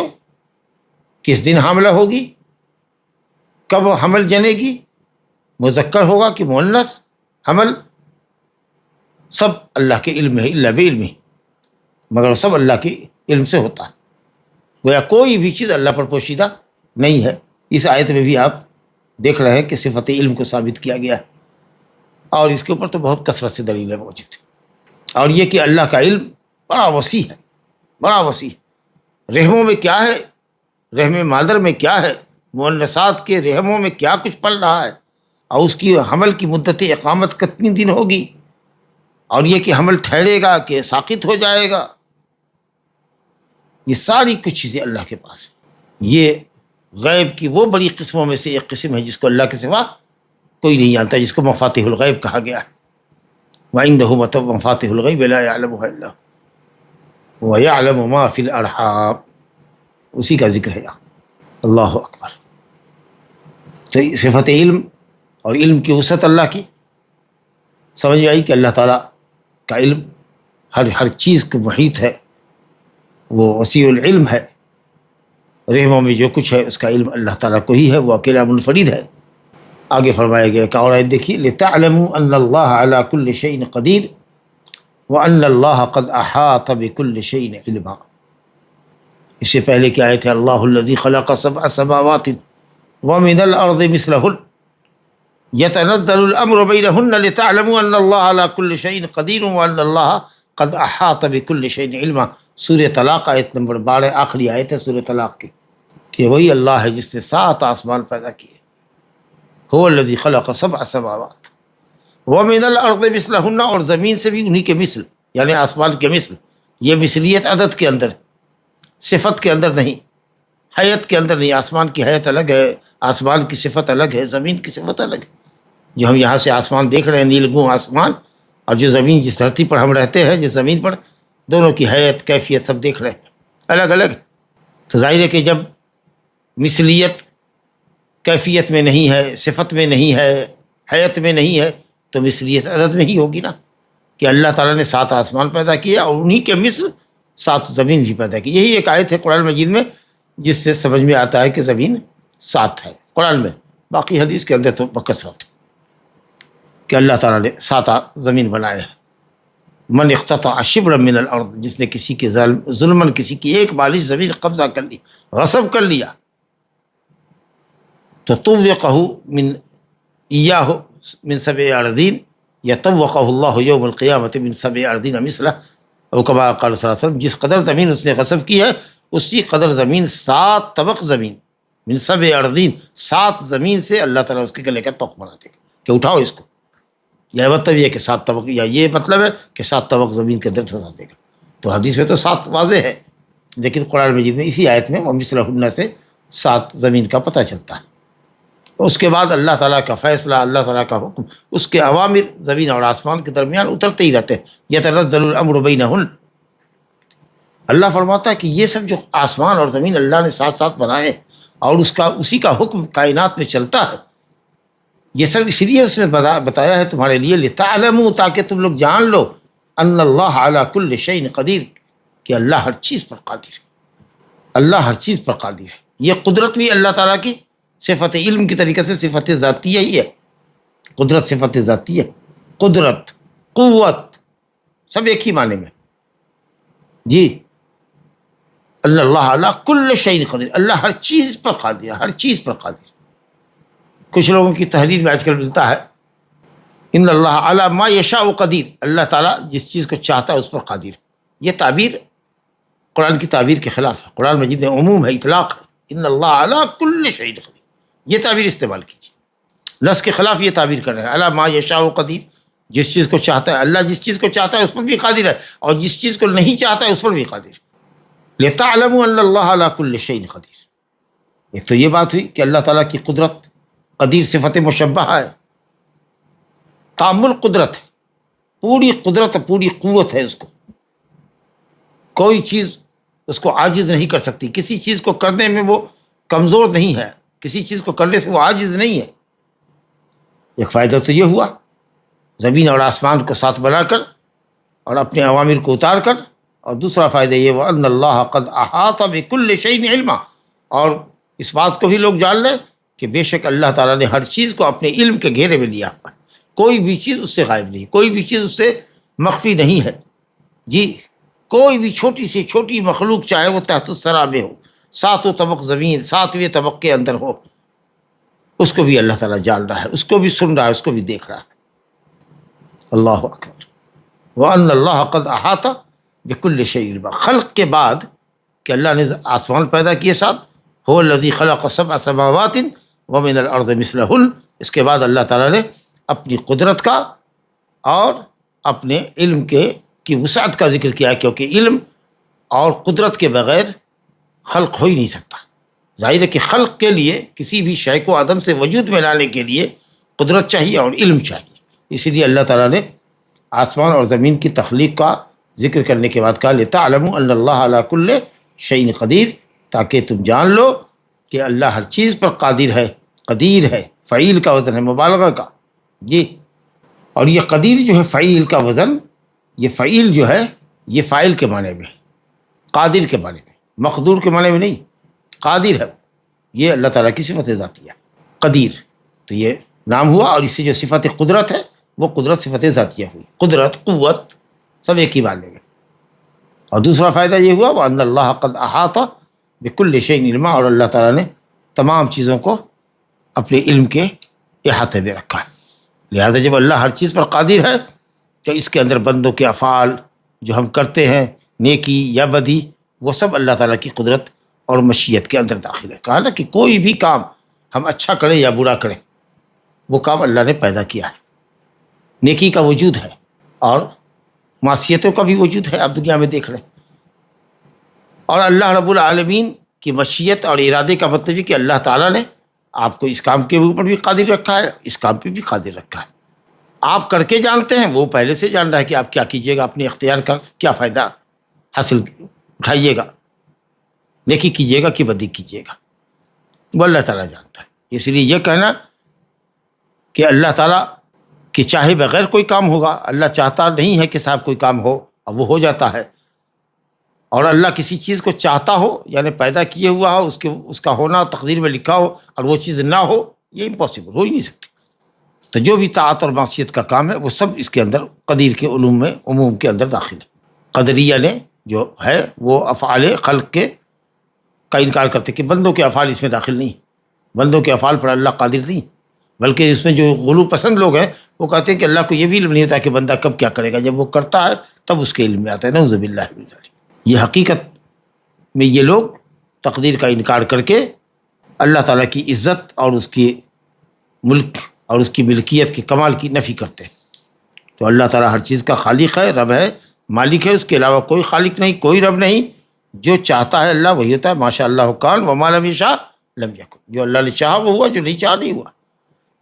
کس دن حاملہ ہوگی، کب حمل جنے گی، مذکر ہوگا کہ مؤنث حمل، سب اللہ کے علم ہے، الا بعلمہ، مگر سب اللہ کے علم سے ہوتا ہے، گویا کوئی بھی چیز اللہ پر پوشیدہ نہیں ہے۔ اس آیت میں بھی آپ دیکھ رہے ہیں کہ صفت علم کو ثابت کیا گیا ہے، اور اس کے اوپر تو بہت کثرت سے دلیلیں موجود ہیں، اور یہ کہ اللہ کا علم بڑا وسیع ہے، بڑا وسیع ہے۔ رحموں میں کیا ہے، رحم مادر میں کیا ہے، مؤنثات کے رحموں میں کیا کچھ پل رہا ہے، اور اس کی حمل کی مدت اقامت کتنی دن ہوگی، اور یہ کہ حمل ٹھہرے گا کہ ساقط ہو جائے گا، یہ ساری کچھ چیزیں اللہ کے پاس ہیں۔ یہ غیب کی وہ بڑی قسموں میں سے ایک قسم ہے جس کو اللہ کے سوا کوئی نہیں جانتا، جس کو مفاتیح الغیب کہا گیا ہے۔ وَعِندَهُ مَفَاتِحُ الْغَيْبِ لَا يَعْلَمُهَا إِلَّا هُوَ وَيَعْلَمُ مَا فِي الْأَرْحَامِ، اسی کا ذکر ہے یہاں۔ اللہ اکبر۔ تو صفت علم اور علم کی وسعت اللہ کی سمجھ میں آئی کہ اللہ تعالیٰ کا علم ہر چیز کو محیط ہے، وہ وسیع العلم ہے، رحموں میں جو کچھ ہے اس کا علم اللہ تعالیٰ کو ہی ہے، وہ اکیلا منفرد ہے۔ آگے فرمایا گیا کہ اور آیت دیکھیے، لِتَعْلَمُوا أَنَّ اللَّهَ عَلَى كُلِّ شَيْءٍ قَدِيرٌ وَأَنَّ اللَّهَ قَدْ أَحَاطَ بِكُلِّ شَيْءٍ عِلْمًا۔ اس سے پہلے کی آیت ہے اللہ الذی خلق سبع سماوات ومن الارض مثلہن یتنزل الامر بینہن لتعلموا ان اللہ علی کل شیء قدیر وان اللہ قد احاط بکل شیء علما۔ سورہ طلاق آیت نمبر 12، آخری آیت ہے سورہ طلاق کی، کہ وہی اللہ ہے جس نے 7 آسمان پیدا کیے، هو الذی خلق سبع سماوات ومن الارض مثلہن، اور زمین سے بھی انہی کے مثل، یعنی آسمان کے مثل۔ یہ مثلیت عدد کے اندر، صفت کے اندر نہیں، حیت کے اندر نہیں۔ آسمان کی حیت الگ ہے، آسمان کی صفت الگ ہے، زمین کی صفت الگ ہے۔ جو ہم یہاں سے آسمان دیکھ رہے ہیں، نیلگوں آسمان، اور جو زمین، جس دھرتی پر ہم رہتے ہیں، جس زمین پر، دونوں کی حیت، کیفیت سب دیکھ رہے ہیں، الگ الگ۔ تو ظاہر ہے کہ جب مثلیت کیفیت میں نہیں ہے، صفت میں نہیں ہے، حیت میں نہیں ہے، تو مثلیت عدد میں ہی ہوگی نا، کہ اللہ تعالیٰ نے 7 آسمان پیدا کیا اور انہی کے مثل 7 زمین بھی پیدا کی۔ یہی ایک آیت ہے قرآن مجید میں جس سے سمجھ میں آتا ہے کہ زمین 7 ہے قرآن میں، باقی حدیث کے اندر تو بکثرت کہ اللہ تعالیٰ نے 7 زمین بنائے ہیں۔ من اقتطع شبرا من الارض، جس نے کسی کے ظلماً کسی کی 1 بالش زمین قبضہ کر لی، غصب کر لیا، تو طوقہ من ایاہ من 7 اراضین، یطوقہ اللہ یوم القیامۃ من 7 اراضین مثلہ، او کما قال صلی اللہ علیہ وسلم، جس قدر زمین اس نے غصب کی ہے اسی قدر زمین 7 طبق زمین، من 7 اراضین، 7 زمین سے اللہ تعالیٰ اس کے گلے کا طوق بنا دے گا کہ اٹھاؤ اس کو۔ یہ مطلب یہ کہ 7 طبق، یا یہ مطلب ہے کہ 7 طبق زمین کے اندر دھسا دے گا۔ تو حدیث میں تو 7 واضح ہے، لیکن قرآن مجید میں اسی آیت میں ومثلہن سے 7 زمین کا پتہ چلتا ہے۔ اس کے بعد اللہ تعالیٰ کا فیصلہ، اللہ تعالیٰ کا حکم، اس کے اوامر زمین اور آسمان کے درمیان اترتے ہی رہتے ہیں۔ یتنزل الامر بینہن، اللہ فرماتا ہے کہ یہ سب جو آسمان اور زمین اللہ نے ساتھ ساتھ بنائے اور اسی کا حکم کائنات میں چلتا ہے، یہ سب اس لیے اس نے بتایا ہے تمہارے لیے، لتعلموا، تاکہ تم لوگ جان لو، ان اللہ علی کل شیء قدیر، کہ اللہ ہر چیز پر قادر ہے، اللہ ہر چیز پر قادر ہے۔ یہ قدرت بھی اللہ تعالیٰ کی صفت علم کی طریقے سے صفت ذاتیہ ہی ہے۔ قدرت صفت ذاتیہ، قدرت، قوت، سب ایک ہی معنی میں جی۔ اللہ علی کل شیء قدیر، اللہ ہر چیز پر قادر ہے، ہر چیز پر قادر۔ کچھ لوگوں کی تحریر میں آج کل ملتا ہے ان اللہ علی ما یشاء قدیر، اللہ تعالیٰ جس چیز کو چاہتا ہے اس پر قادر ہے۔ یہ تعبیر قرآن کی تعبیر کے خلاف ہے۔ قرآن مجید میں عموم ہے، اطلاق ہے، ان اللہ علی کل شیء قدیر، یہ تعبیر استعمال کیجیے۔ نص کے خلاف یہ تعبیر کر رہے ہیں، علی ما یشاء قدیر، جس چیز کو چاہتا ہے اللہ جس چیز کو چاہتا ہے اس پر بھی قادر ہے، اور جس چیز کو نہیں چاہتا ہے اس پر بھی قادر ہے۔ لتعلموا ان اللہ علی کل شیء قدیر، ایک تو یہ بات ہوئی کہ اللہ تعالیٰ کی قدرت، قدیر صفت مشبہہ ہے، تامل قدرت ہے، پوری قدرت پوری قوت ہے، اس کو کوئی چیز اس کو عاجز نہیں کر سکتی، کسی چیز کو کرنے میں وہ کمزور نہیں ہے، کسی چیز کو کرنے سے وہ عاجز نہیں ہے۔ ایک فائدہ تو یہ ہوا زمین اور آسمان کو ساتھ بنا کر اور اپنے اوامر کو اتار کر، اور دوسرا فائدہ یہ وَأَنَّ اللَّهَ قَدْ أَحَاطَ بِكُلِّ شَيْءٍ عِلْمًا، اور اس بات کو بھی لوگ جان لیں کہ بے شک اللہ تعالیٰ نے ہر چیز کو اپنے علم کے گھیرے میں لیا ہوا ہے، کوئی بھی چیز اس سے غائب نہیں، کوئی بھی چیز اس سے مخفی نہیں ہے۔ جی کوئی بھی چھوٹی سے چھوٹی مخلوق چاہے وہ تحت الثری میں ہو، ساتوں طبق زمین، ساتویں طبق کے اندر ہو، اس کو بھی اللہ تعالیٰ جان رہا ہے، اس کو بھی سن رہا ہے، اس کو بھی دیکھ رہا ہے۔ اللہ اکبر۔ وَأَنَّ اللَّهَ قَدْ أَحَاطَ بِكُلِّ شَيْءٍ عِلْمًا، خلق کے بعد کہ اللہ نے آسمان پیدا کیے ساتھ، هو الذی خلق سبع سماوات ومن الارض مثلہن، اس کے بعد اللہ تعالیٰ نے اپنی قدرت کا اور اپنے علم کی وسعت کا ذکر کیا، کیونکہ علم اور قدرت کے بغیر خلق ہو ہی نہیں سکتا۔ ظاہر ہے کہ خلق کے لیے کسی بھی شے کو عدم سے وجود میں لانے کے لیے قدرت چاہیے اور علم چاہیے، اسی لیے اللہ تعالیٰ نے آسمان اور زمین کی تخلیق کا ذکر کرنے کے بعد کہا لِتَعْلَمُوا أَنَّ اللَّهَ عَلَى كُلِّ شَيْءٍ قدیر، تاکہ تم جان لو کہ اللہ ہر چیز پر قادر ہے، قدیر ہے، فعیل کا وزن ہے مبالغہ کا۔ جی، اور یہ قدیر جو ہے فعیل کا وزن، یہ فعیل جو ہے یہ فاعل کے معنی میں، قادر کے معنی میں، مقدور کے معنی میں نہیں، قادر ہے، یہ اللہ تعالیٰ کی صفت ذاتیہ ہے قدیر۔ تو یہ نام ہوا، اور اس سے جو صفت قدرت ہے وہ قدرت صفت ذاتیہ ہوئی، قدرت قوت سب ایک ہی معنی میں۔ اور دوسرا فائدہ یہ ہوا وَأَنَّ اللَّهَ قَدْ أَحَاطَ بِكُلِّ شَيْءٍ عِلْمًا، اور اللہ تعالیٰ نے تمام چیزوں کو اپنے علم کے احاطے میں رکھا ہے۔ لہذا جب اللہ ہر چیز پر قادر ہے تو اس کے اندر بندوں کے افعال جو ہم کرتے ہیں، نیکی یا بدی، وہ سب اللہ تعالیٰ کی قدرت اور مشیت کے اندر داخل ہے۔ کہا نا کہ کوئی بھی کام ہم اچھا کریں یا برا کریں، وہ کام اللہ نے پیدا کیا ہے۔ نیکی کا وجود ہے اور معصیتوں کا بھی وجود ہے، آپ دنیا میں دیکھ رہے ہیں۔ اور اللہ رب العالمین کی مشیت اور ارادے کا مطلب ہے کہ اللہ تعالیٰ نے آپ کو اس کام کے اوپر بھی قادر رکھا ہے، اس کام پہ بھی قادر رکھا ہے۔ آپ کر کے جانتے ہیں، وہ پہلے سے جان رہا ہے کہ آپ کیا کیجیے گا، اپنے اختیار کا کیا فائدہ حاصل اٹھائیے گا، نیکی کیجیے گا کہ بدی کیجیے گا، وہ اللہ تعالیٰ جانتا ہے۔ اس لیے یہ کہنا کہ اللہ تعالیٰ کہ چاہے بغیر کوئی کام ہوگا، اللہ چاہتا نہیں ہے کہ صاحب کوئی کام ہو اور وہ ہو جاتا ہے، اور اللہ کسی چیز کو چاہتا ہو یعنی پیدا کیے ہوا ہو، اس کا ہونا تقدیر میں لکھا ہو اور وہ چیز نہ ہو، یہ امپاسبل ہو ہی نہیں سکتی۔ تو جو بھی طاعت اور معصیت کا کام ہے وہ سب اس کے اندر قدیر کے علوم میں عموم کے اندر داخل ہے۔ قدریہ نے جو ہے وہ افعال خلق کا انکار کرتے کہ بندوں کے افعال اس میں داخل نہیں، بندوں کے افعال پر اللہ قادر نہیں، بلکہ اس میں جو غلو پسند لوگ ہیں وہ کہتے ہیں کہ اللہ کو یہ بھی علم نہیں ہوتا کہ بندہ کب کیا کرے گا، جب وہ کرتا ہے تب اس کے علم میں آتا ہے۔ نعوذ باللہ من ذالک۔ یہ حقیقت میں یہ لوگ تقدیر کا انکار کر کے اللہ تعالیٰ کی عزت اور اس کی ملک اور اس کی ملکیت کے کمال کی نفی کرتے ہیں۔ تو اللہ تعالیٰ ہر چیز کا خالق ہے، رب ہے، مالک ہے، اس کے علاوہ کوئی خالق نہیں، کوئی رب نہیں۔ جو چاہتا ہے اللہ وہی ہوتا ہے، ماشاء اللہ کان وما لم یشاء لم یکن، جو اللہ نے چاہا وہ ہوا، جو نہیں چاہا نہیں ہوا۔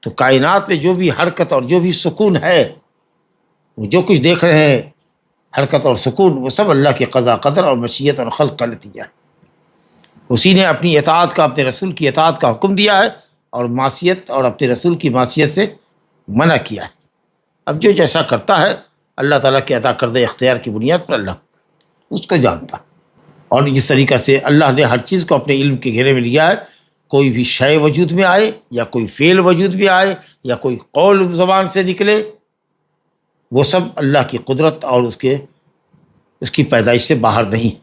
تو کائنات میں جو بھی حرکت اور جو بھی سکون ہے، وہ جو کچھ دیکھ رہے ہیں حرکت اور سکون، وہ سب اللہ کے قضاء قدر اور مشیت اور خلق کا نتیجہ ہے۔ اسی نے اپنی اطاعت کا، اپنے رسول کی اطاعت کا حکم دیا ہے اور معصیت اور اپنے رسول کی معصیت سے منع کیا ہے۔ اب جو جیسا کرتا ہے اللہ تعالیٰ کے عطا کردہ اختیار کی بنیاد پر اللہ اس کو جانتا ہے، اور اس طریقہ سے اللہ نے ہر چیز کو اپنے علم کے گھیرے میں لیا ہے۔ کوئی بھی شے وجود میں آئے یا کوئی فعل وجود میں آئے یا کوئی قول زبان سے نکلے، وہ سب اللہ کی قدرت اور اس کی پیدائش سے باہر نہیں۔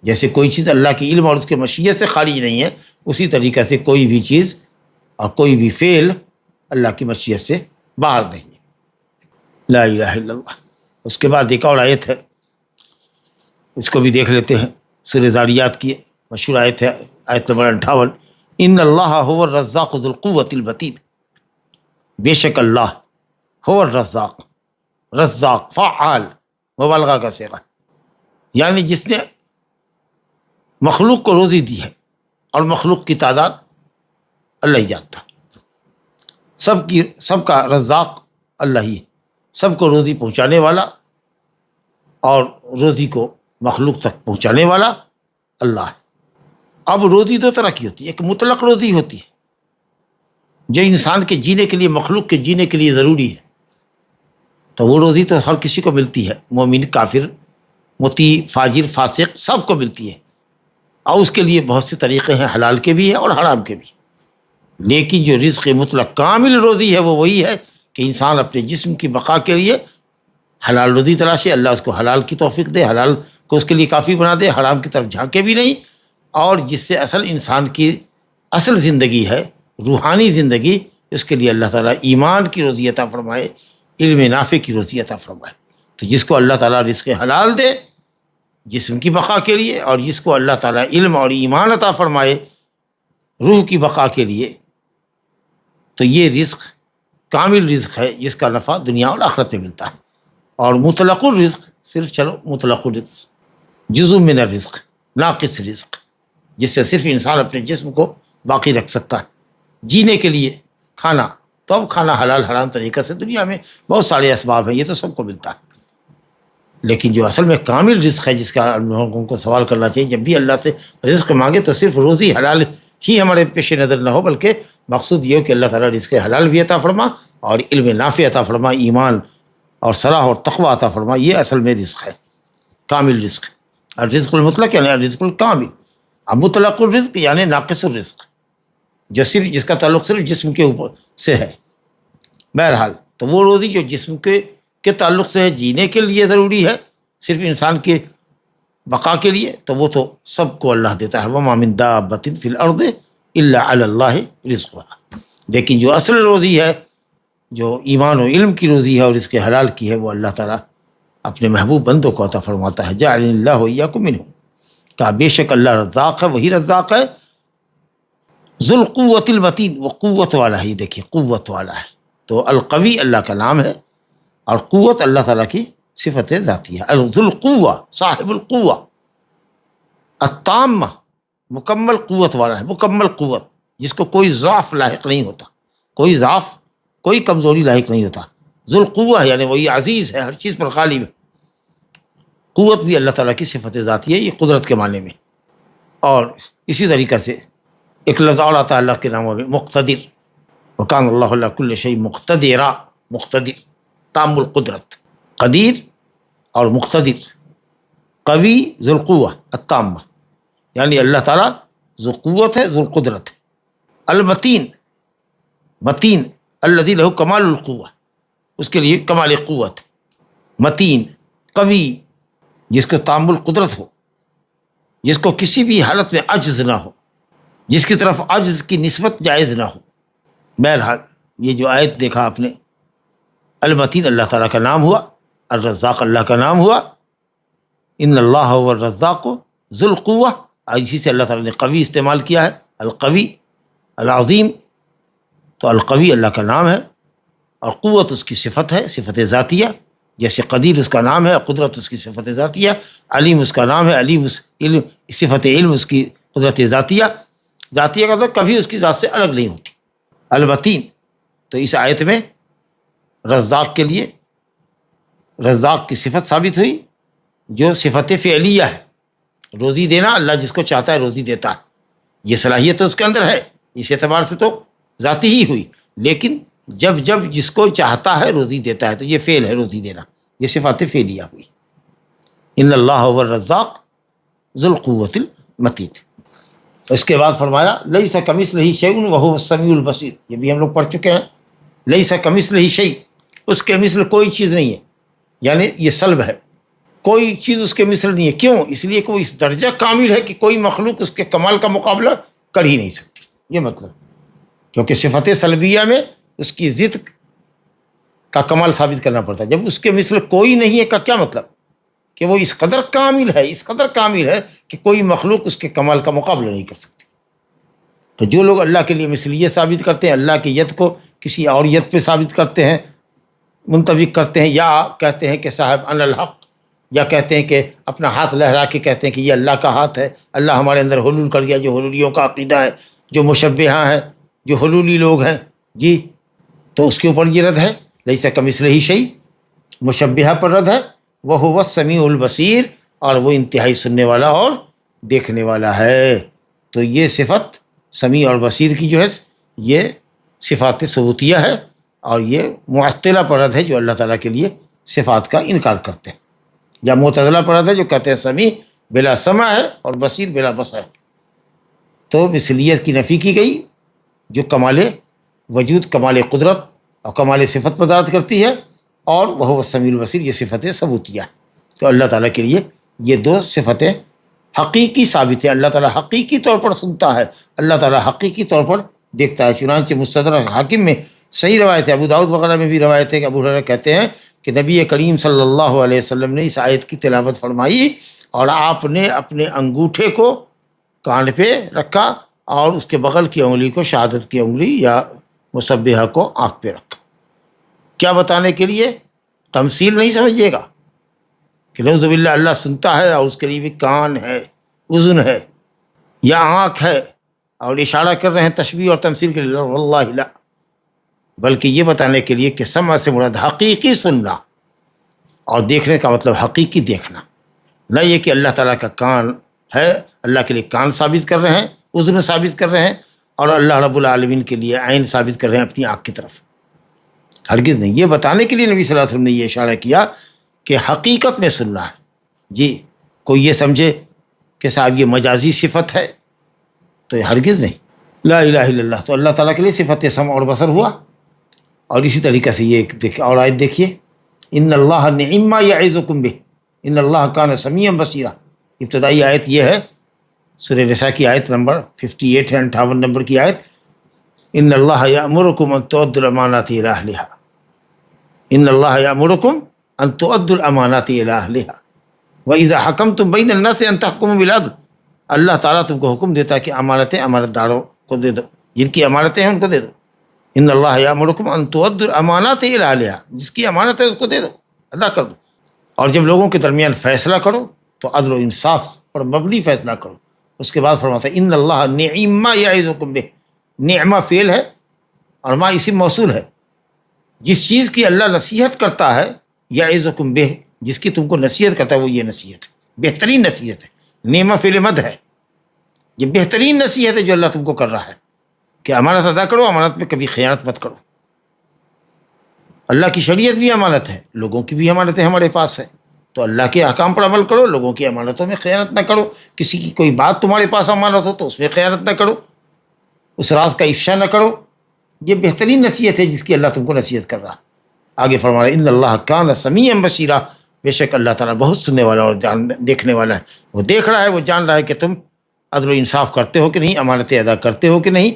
جیسے کوئی چیز اللہ کی علم اور اس کے مشیت سے خارج نہیں ہے، اسی طریقہ سے کوئی بھی چیز اور کوئی بھی فعل اللہ کی مشیت سے باہر نہیں ہے۔ لا الہ الا اللہ۔ اس کے بعد ایک اور آیت ہے، اس کو بھی دیکھ لیتے ہیں، سورہ ذاریات کی مشہور آیت ہے، آیت نمبر 58، ان اللہ هو الرزاق ذو القوۃ المتین، بے شک اللہ هو الرزاق، رزاق فعال مبالغہ کا صیغہ، یعنی جس نے مخلوق کو روزی دی ہے، اور مخلوق کی تعداد اللہ ہی جانتا ہے، سب کا رزاق اللہ ہی ہے، سب کو روزی پہنچانے والا اور روزی کو مخلوق تک پہنچانے والا اللہ ہے۔ اب روزی دو طرح کی ہوتی ہے، ایک مطلق روزی ہوتی ہے جو انسان کے جینے کے لیے، مخلوق کے جینے کے لیے ضروری ہے، تو وہ روزی تو ہر کسی کو ملتی ہے، مومن، کافر، مطیع، فاجر، فاسق، سب کو ملتی ہے، اور اس کے لیے بہت سے طریقے ہیں، حلال کے بھی ہیں اور حرام کے بھی۔ لیکن جو رزق مطلق کامل روزی ہے وہ وہی ہے کہ انسان اپنے جسم کی بقا کے لیے حلال روزی تلاشے، اللہ اس کو حلال کی توفیق دے، حلال کو اس کے لیے کافی بنا دے، حرام کی طرف جھانکے بھی نہیں، اور جس سے اصل انسان کی اصل زندگی ہے، روحانی زندگی، اس کے لیے اللہ تعالیٰ ایمان کی روزی عطا فرمائے، علم نافع کی روزی عطا فرمائے۔ تو جس کو اللہ تعالیٰ رزق حلال دے جسم کی بقا کے لیے، اور جس کو اللہ تعالیٰ علم اور ایمان عطا فرمائے روح کی بقا کے لیے، تو یہ رزق کامل رزق ہے جس کا نفع دنیا اور آخرت میں ملتا ہے۔ اور مطلق الرزق صرف چلو مطلق الرزق، جزء من الرزق، ناقص رزق، جس سے صرف انسان اپنے جسم کو باقی رکھ سکتا ہے، جینے کے لیے کھانا، تو اب کھانا حلال حرام طریقے سے دنیا میں بہت سارے اسباب ہیں، یہ تو سب کو ملتا ہے، لیکن جو اصل میں کامل رزق ہے جس کا ہم لوگوں کو سوال کرنا چاہیے، جب بھی اللہ سے رزق مانگے تو صرف روزی حلال ہی ہمارے پیش نظر نہ ہو، بلکہ مقصود یہ ہو کہ اللہ تعالیٰ رزق حلال بھی عطا فرما اور علم نافع عطا فرما، ایمان اور صلاح اور تقوی عطا فرما، یہ اصل میں رزق ہے، کامل رزق۔ الرزق المطلق یعنی الرزق الکامل، اب مطلق الرزق یعنی ناقص الرزق، جو صرف جس کا تعلق صرف جسم کے اوپر سے ہے۔ بہرحال تو وہ روزی جو جسم کے تعلق سے ہے، جینے کے لیے ضروری ہے، صرف انسان کے بقا کے لیے، تو وہ تو سب کو اللہ دیتا ہے، وَمَا مِن دَابَّةٍ فِي الْأَرْضِ إِلَّا عَلَى اللَّهِ رِزْقُهَا۔ لیکن جو اصل روزی ہے، جو ایمان و علم کی روزی ہے اور اس کے حلال کی ہے، وہ اللہ تعالیٰ اپنے محبوب بندوں کو عطا فرماتا ہے۔ جَعَلَنِي اللَّهُ وَإِيَّاكُم مِّنْهُ، کہا بے شک اللہ رزاق ہے، وہی رزاق ہے، ذو القوۃ المتین، وہ قوت والا ہے، دیکھیے قوت والا ہے، تو القوی اللہ کا نام ہے، اور قوت اللہ تعالیٰ کی صفت ذاتی ہے، ذو القوہ، صاحب القوہ، التامہ، مکمل قوت والا ہے، مکمل قوت، جس کو کوئی ضعف لاحق نہیں ہوتا، کوئی ضعف، کوئی کمزوری لاحق نہیں ہوتا، ذو القوہ یعنی وہی عزیز ہے، ہر چیز پر غالب ہے۔ قوت بھی اللہ تعالیٰ کی صفت ذاتی ہے، یہ قدرت کے معنی میں۔ اور اسی طریقہ سے ایک لفظ اور آتا ہے اللہ کے ناموں میں، مقتدر، وکان اللہ علی کل شیء مقتدرا، مقتدر، تام القدرت، قدیر اور مقتدر، قوی، ذو القوہ التامہ، یعنی اللہ تعالیٰ ذو قوت ہے، ذو القدرت ہے۔ المتین، متین، الذی لہ کمال القوہ، اس کے لیے کمال قوت، متین، قوی، جس کو تام القدرت ہو، جس کو کسی بھی حالت میں عجز نہ ہو، جس کی طرف عجز کی نسبت جائز نہ ہو۔ بہرحال یہ جو آیت دیکھا آپ نے، المتین اللہ تعالیٰ کا نام ہوا، الرزاق اللہ کا نام ہوا، ان اللہ هو الرزاق ذو القوہ، اسی سے اللہ تعالیٰ نے قوی استعمال کیا ہے، القوی، العظیم، تو القوی اللہ کا نام ہے، اور قوت اس کی صفت ہے، صفت ذاتیہ، جیسے قدیر اس کا نام ہے، قدرت اس کی صفت ذاتیہ، علیم اس کا نام ہے، علیم اس علم، صفت علم اس کی قدرت ذاتیہ، ذاتیہ کا مطلب کبھی اس کی ذات سے الگ نہیں ہوتی۔ المتین، تو اس آیت میں رزاق کے لیے رزاق کی صفت ثابت ہوئی جو صفت فعلیہ ہے، روزی دینا، اللہ جس کو چاہتا ہے روزی دیتا ہے، یہ صلاحیت تو اس کے اندر ہے، اس اعتبار سے تو ذاتی ہی ہوئی، لیکن جب جب جس کو چاہتا ہے روزی دیتا ہے، تو یہ فعل ہے روزی دینا، یہ صفات فعلیہ ہوئی۔ ان اللہ هو الرزاق ذو القوۃ المتین۔ اس کے بعد فرمایا لیس کمثلہ شیء وہو السمیع البصیر، یہ بھی ہم لوگ پڑھ چکے ہیں، لیس کمثلہ شیء، اس کے مثل کوئی چیز نہیں ہے، یعنی یہ سلب ہے، کوئی چیز اس کے مثل نہیں ہے، کیوں؟ اس لیے کہ وہ اس درجہ کامل ہے کہ کوئی مخلوق اس کے کمال کا مقابلہ کر ہی نہیں سکتی، یہ مطلب، کیونکہ صفت سلبیہ میں اس کی ضد کا کمال ثابت کرنا پڑتا ہے، جب اس کے مثل کوئی نہیں ہے کا کیا مطلب؟ کہ وہ اس قدر کامل ہے، اس قدر کامل ہے کہ کوئی مخلوق اس کے کمال کا مقابلہ نہیں کر سکتی۔ تو جو لوگ اللہ کے لیے مثلیت ثابت کرتے ہیں، اللہ کی ید کو کسی اور ید پہ ثابت کرتے ہیں، منطبق کرتے ہیں، یا کہتے ہیں کہ صاحب ان الحق، یا کہتے ہیں کہ اپنا ہاتھ لہرا کے کہتے ہیں کہ یہ اللہ کا ہاتھ ہے، اللہ ہمارے اندر حلول کر گیا، جو حلولیوں کا عقیدہ ہے، جو مشبہہ ہیں، جو حلولی لوگ ہیں جی، تو اس کے اوپر یہ رد ہے، لیس کمثلہ شیء، مشبہہ پر رد ہے، وہو السمیع البصیر، اور وہ انتہائی سننے والا اور دیکھنے والا ہے۔ تو یہ صفت سمیع اور بصیر کی جو ہے یہ صفات ثبوتیہ ہے، اور یہ معطلہ پر رد ہے جو اللہ تعالیٰ کے لیے صفات کا انکار کرتے ہیں، یا معتزلہ پر رد ہے جو کہتے ہیں سمیع بلا سمع ہے اور بصیر بلا بصر ہے۔ تو مثلیت کی نفی کی گئی جو کمال وجود، کمال قدرت اور کمال صفت پر دلالت کرتی ہے، اور وہ السمیع البصیر یہ صفت ثبوتیہ ہے۔ تو اللہ تعالیٰ کے لیے یہ دو صفتیں حقیقی ثابت ہے، اللہ تعالیٰ حقیقی طور پر سنتا ہے، اللہ تعالیٰ حقیقی طور پر دیکھتا ہے۔ چنانچہ مستدرک حاکم میں صحیح روایت ہے، ابو داؤد وغیرہ میں بھی روایت ہے کہ ابو ہریرہ کہتے ہیں کہ نبی کریم صلی اللہ علیہ وسلم نے اس آیت کی تلاوت فرمائی، اور آپ نے اپنے انگوٹھے کو کان پہ رکھا اور اس کے بغل کی انگلی کو، شہادت کی انگلی یا مسبحہ کو آنکھ پہ رکھا۔ کیا بتانے کے لیے؟ تمثیل نہیں سمجھیے گا کہ نعوذ باللہ اللہ سنتا ہے اور اس کے لیے بھی کان ہے، اذن ہے یا آنکھ ہے، اور اشارہ کر رہے ہیں تشبیہ اور تمثیل کے لیے، واللہ لا، بلکہ یہ بتانے کے لیے کہ سمع سے مراد حقیقی سننا، اور دیکھنے کا مطلب حقیقی دیکھنا، نہ یہ کہ اللہ تعالیٰ کا کان ہے، اللہ کے لیے کان ثابت کر رہے ہیں، اذن ثابت کر رہے ہیں، اور اللہ رب العالمین کے لیے عین ثابت کر رہے ہیں اپنی آنکھ کی طرف، ہرگز نہیں۔ یہ بتانے کے لیے نبی صلی اللہ علیہ وسلم نے یہ اشارہ کیا کہ حقیقت میں سننا ہے جی۔ کوئی یہ سمجھے کہ صاحب یہ مجازی صفت ہے، تو یہ ہرگز نہیں۔ لا الہ الا اللہ، تو اللہ تعالیٰ کے لیے صفت سمع اور بصر ہوا۔ اور اسی طریقے سے یہ اور آیت دیکھیے، ان اللہ نعم ما یعظکم بہ ان اللہ کان سمیعا بصیرا۔ ابتدائی آیت یہ ہے، سورہ نساء کی آیت نمبر 58 ہے، 58 نمبر کی آیت، ان اللہ یأمرکم ان تؤدوا الامانات الی اہلہا، ان اللہ یأمرکم ان تؤدوا الامانات الی اہلہا واذا حکمتم بین الناس ان تحکموا بالعدل۔ اللہ تعالیٰ تم کو حکم دیتا ہے کہ امانتیں امانت داروں کو دے دو، جن کی امانتیں ہیں ان کو دے دو۔ ان اللہ یأمرکم ان تؤدوا الامانات الی اہلہا، جس کی امانت ہے اس کو دے دو، ادا کر دو۔ اور جب لوگوں کے درمیان فیصلہ کرو تو عدل و انصاف پر مبنی فیصلہ کرو۔ اس کے بعد فرماتا ہے ان اللہ نعم ما یعظکم بہ، نعمہ فعل ہے اور ما اسم موصول ہے، جس چیز کی اللہ نصیحت کرتا ہے، یعظکم بہ، جس کی تم کو نصیحت کرتا ہے، وہ یہ نصیحت ہے، بہترین نصیحت ہے۔ نعمہ فعل مد ہے، یہ بہترین نصیحت ہے جو اللہ تم کو کر رہا ہے کہ امانت ادا کرو، امانت میں کبھی خیانت مت کرو۔ اللہ کی شریعت بھی امانت ہے، لوگوں کی بھی امانتیں ہمارے پاس ہے، تو اللہ کے احکام پر عمل کرو، لوگوں کی امانتوں میں خیانت نہ کرو۔ کسی کی کوئی بات تمہارے پاس امانت ہو تو اس میں خیانت نہ کرو، اس راز کا افشا نہ کرو۔ یہ بہترین نصیحت ہے جس کی اللہ تم کو نصیحت کر رہا ہے۔ آگے فرما رہا ہے ان اللہ کان سمیعا بصیرا، بے شک اللہ تعالیٰ بہت سننے والا اور دیکھنے والا ہے، وہ دیکھ رہا ہے، وہ جان رہا ہے کہ تم عدل و انصاف کرتے ہو کہ نہیں، امانتیں ادا کرتے ہو کہ نہیں،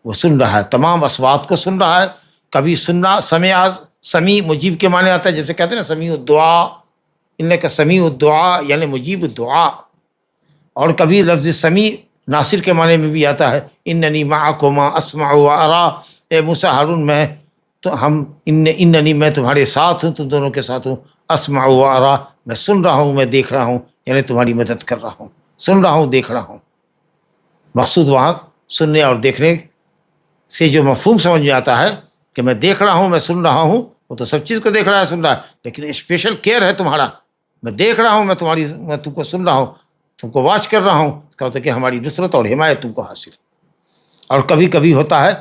وہ سن رہا ہے، تمام اصوات کو سن رہا ہے۔ کبھی سننا سمیع مجیب کے معنی آتا ہے، جیسے کہتے ہیں نا سمیع الدعا، ان کا سمیع الدعا یعنی مجیب الدعا، اور کبھی لفظ سمیع ناصر کے معنی میں بھی آتا ہے، اننی معکما اسمع و ارا، اے موسیٰ ہارون میں تو اننی میں تمہارے ساتھ ہوں، تم دونوں کے ساتھ ہوں، اسمع و ارا میں سن رہا ہوں، میں دیکھ رہا ہوں، یعنی تمہاری مدد کر رہا ہوں، سن رہا ہوں، دیکھ رہا ہوں۔ مقصود وہاں سننے اور دیکھنے سے جو مفہوم سمجھ میں آتا ہے کہ میں دیکھ رہا ہوں، میں سن رہا ہوں، وہ تو سب چیز کو دیکھ رہا ہے، سن رہا ہے، لیکن اسپیشل کیئر ہے تمہارا، میں دیکھ رہا ہوں، میں تم کو سن رہا ہوں، تم کو واچ کر رہا ہوں، اس کا مطلب کہ ہماری نصرت اور حمایت تم کو حاصل۔ اور کبھی کبھی ہوتا ہے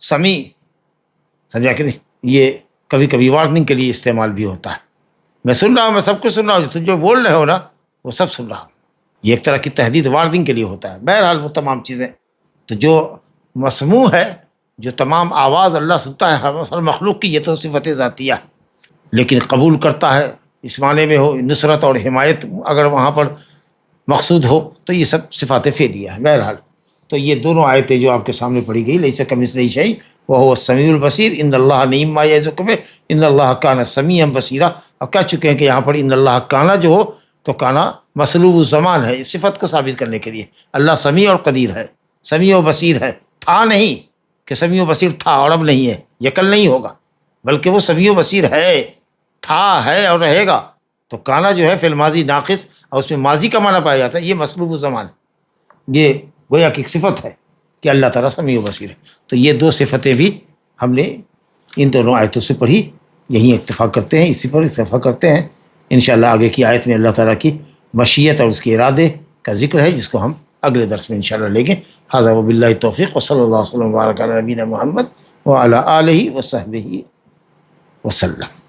سمیع، سمجھا کہ نہیں، یہ کبھی کبھی وارننگ کے لیے استعمال بھی ہوتا ہے، میں سن رہا ہوں، میں سب کچھ سن رہا ہوں، تم جو بول رہے ہو نا وہ سب سن رہا ہوں، یہ ایک طرح کی تحدید وارننگ کے لیے ہوتا ہے۔ بہرحال وہ تمام چیزیں تو جو مسموع ہے، جو تمام آواز اللہ سنتا ہے ہر مخلوق کی، یہ تو صفت ذاتیہ ہے، لیکن قبول کرتا ہے اس معنی میں ہو نصرت اور حمایت اگر وہاں پر مقصود ہو تو یہ سب صفات فعلیہ ہے۔ بہرحال تو یہ دونوں آیتیں جو آپ کے سامنے پڑھی گئی، لیس کمثلہ شیء وہو السمیع البصیر، ان اللہ نعم ما یعظکم بہ ان اللہ کان سمیعا بصیرا۔ اب کہہ چکے ہیں کہ یہاں پر ان اللہ کانا جو ہو تو کانا مسلوب الزمان ہے، صفت کو ثابت کرنے کے لیے، اللہ سمیع اور قدیر ہے، سمیع و بصیر ہے، تھا نہیں کہ سمیع و بصیر تھا اور اب نہیں ہے، یہ کل نہیں ہوگا، بلکہ وہ سمیع و بصیر ہے، تھا، ہے اور رہے گا۔ تو کانا جو ہے فی الماضی ناقص، اور اس میں ماضی کا معنی پایا جاتا ہے، یہ مصروف الزمان، یہ گویا کہ ایک صفت ہے کہ اللہ تعالیٰ سمیع و بصیر ہے۔ تو یہ دو صفتیں بھی ہم نے ان دونوں آیتوں سے پڑھی، یہیں اکتفا کرتے ہیں، اسی پر اکتفا کرتے ہیں۔ انشاءاللہ آگے کی آیت میں اللہ تعالیٰ کی مشیت اور اس کے ارادے کا ذکر ہے، جس کو ہم اگلے درس میں انشاءاللہ لیں گے۔ ھذا وباللہ توفیق، وصلی اللہ وسلم وبارک علی نبینا محمد وعلی آلہ وصحبہ وسلم۔